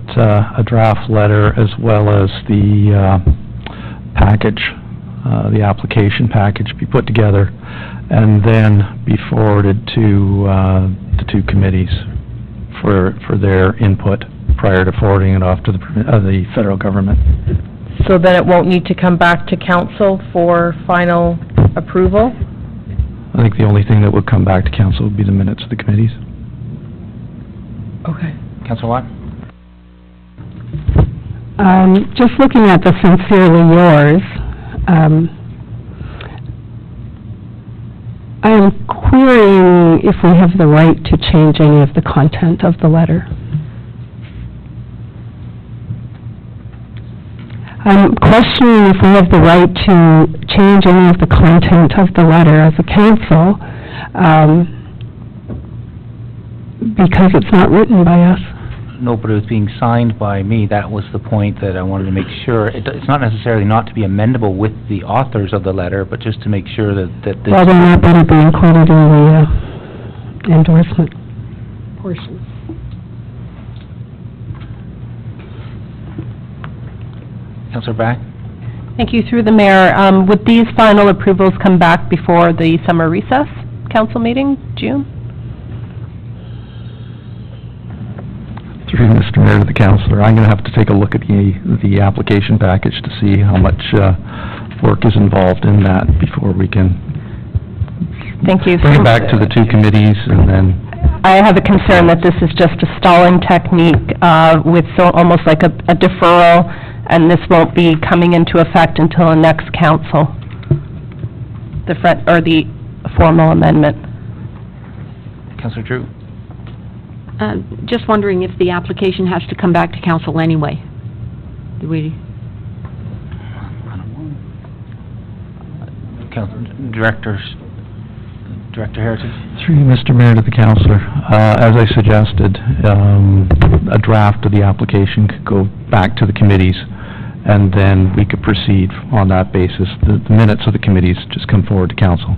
a draft letter as well as the package, the application package, be put together and then be forwarded to the two committees for their input prior to forwarding it off to the federal government. So then it won't need to come back to council for final approval? I think the only thing that would come back to council would be the minutes of the committees. Okay. Councillor Watt? Just looking at the sincerely yours, I am querying if we have the right to change any of the content of the letter. I'm questioning if we have the right to change any of the content of the letter as a council, because it's not written by us. No, but it was being signed by me. That was the point that I wanted to make sure. It's not necessarily not to be amendable with the authors of the letter, but just to make sure that this... Well, then that better be included in the endorsement portion. Councillor Back? Thank you. Through the mayor, would these final approvals come back before the summer recess council meeting, June? Through Mr. Mayor to the councillor, I'm going to have to take a look at the application package to see how much work is involved in that before we can Thank you. bring it back to the two committees and then I have a concern that this is just a stalling technique, with almost like a deferral, and this won't be coming into effect until the next council, the formal amendment. Councillor Drew? Just wondering if the application has to come back to council anyway. Do we? Director Heritage? Through you, Mr. Mayor, to the councillor. As I suggested, a draft of the application could go back to the committees, and then we could proceed on that basis. The minutes of the committees just come forward to council.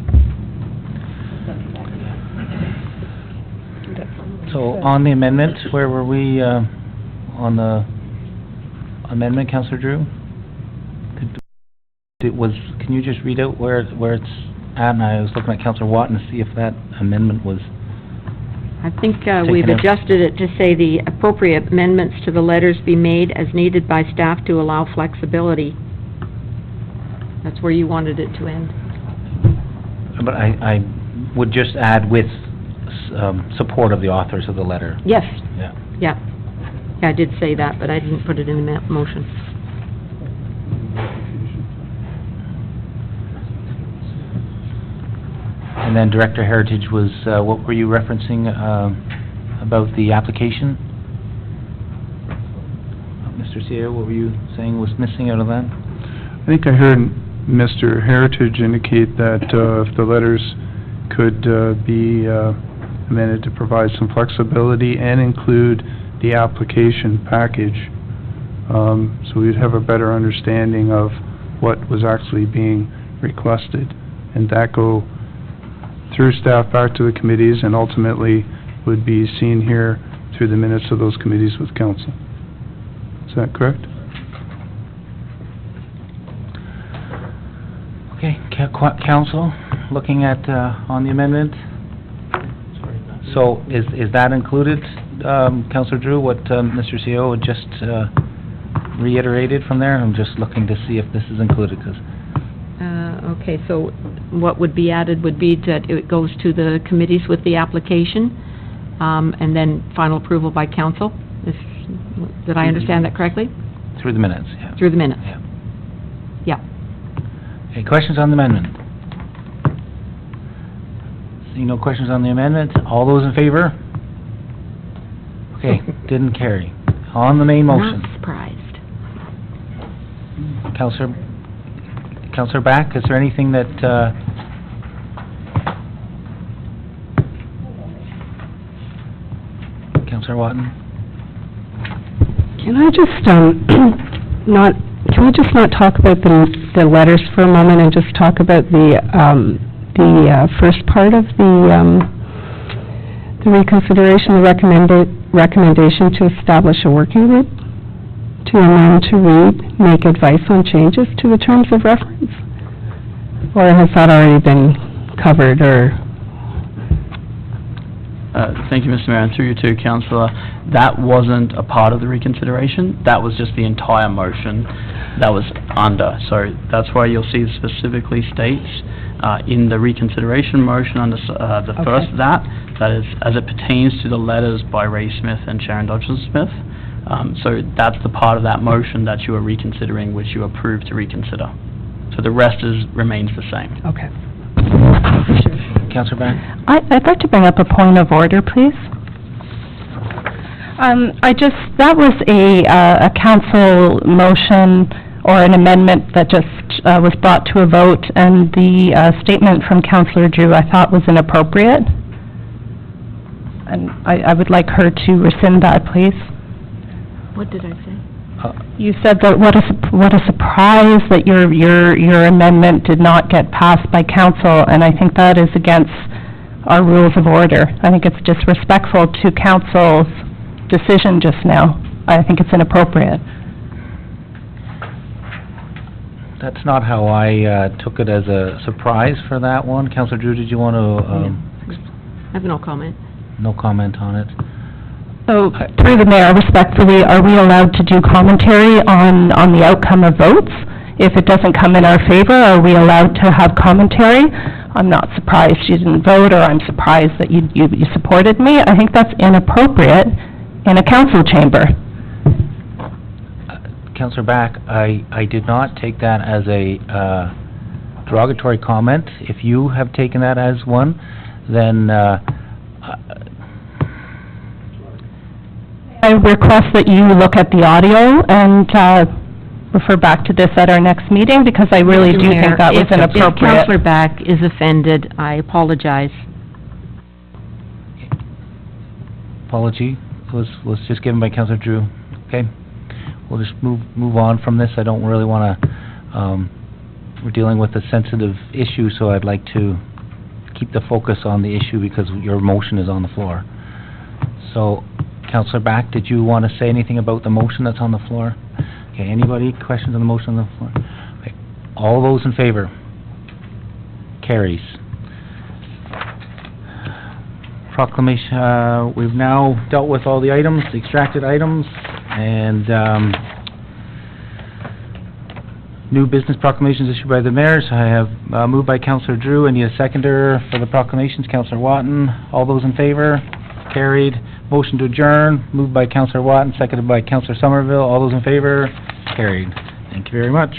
So on the amendment, where were we, on the amendment, Councillor Drew? Can you just read out where it's at? And I was looking at Councillor Watton to see if that amendment was... I think we've adjusted it to say the appropriate amendments to the letters be made as needed by staff to allow flexibility. That's where you wanted it to end. But I would just add with support of the authors of the letter. Yes. Yeah. Yeah. Yeah, I did say that, but I didn't put it in the motion. And then Director Heritage was, what were you referencing about the application? Mr. CEO, what were you saying was missing out of that? I think I heard Mr. Heritage indicate that if the letters could be amended to provide some flexibility and include the application package, so we'd have a better understanding of what was actually being requested, and that go through staff back to the committees and ultimately would be seen here through the minutes of those committees with council. Is that correct? Okay, council, looking at, on the amendment? So is that included, Councillor Drew, what Mr. CO had just reiterated from there? I'm just looking to see if this is included, because... Okay, so what would be added would be that it goes to the committees with the application, and then final approval by council. Did I understand that correctly? Through the minutes, yeah. Through the minutes. Yeah. Yeah. Okay, questions on the amendment? Seeing no questions on the amendment, all those in favor? Okay, didn't carry. On the main motion. Not surprised. Councillor Back, is there anything that, Councillor Watton? Can I just, can we just not talk about the letters for a moment and just talk about the first part of the reconsideration, the recommendation to establish a working group to amend to read, make advice on changes to the terms of reference? Or has that already been covered, or? Thank you, Mr. Mayor, and through you too, Councillor. That wasn't a part of the reconsideration. That was just the entire motion that was under. So that's why you'll see specifically states in the reconsideration motion under the first that is as it pertains to the letters by Ray Smith and Sharon Dodgson-Smith. So that's the part of that motion that you are reconsidering, which you approved to reconsider. So the rest remains the same. Okay. Councillor Back? I'd like to bring up a point of order, please. That was a council motion or an amendment that just was brought to a vote, and the statement from Councillor Drew I thought was inappropriate. And I would like her to rescind that, please. What did I say? You said that what a surprise that your amendment did not get passed by council, and I think that is against our rules of order. I think it's disrespectful to council's decision just now. I think it's inappropriate. That's not how I took it as a surprise for that one. Councillor Drew, did you want to... I have no comment. No comment on it. So, through the mayor, respectfully, are we allowed to do commentary on the outcome of votes? If it doesn't come in our favor, are we allowed to have commentary? I'm not surprised you didn't vote, or I'm surprised that you supported me. I think that's inappropriate in a council chamber. Councillor Back, I did not take that as a derogatory comment. If you have taken that as one, then I request that you look at the audio and refer back to this at our next meeting, because I really do think that was inappropriate. If Councillor Back is offended, I apologize. apology was just given by Councillor Drew. Okay? We'll just move on from this. I don't really want to, we're dealing with a sensitive issue, so I'd like to keep the focus on the issue because your motion is on the floor. So, Councillor Back, did you want to say anything about the motion that's on the floor? Okay, anybody? Questions on the motion on the floor? Okay. All those in favor? Carries. Proclamation, we've now dealt with all the items, the extracted items, and new business proclamations issued by the mayors. I have moved by Councillor Drew. I need a seconder for the proclamations, Councillor Watton. All those in favor? Carried. Motion to adjourn, moved by Councillor Watton, seconded by Councillor Somerville. All those in favor? Carried. Thank you very much.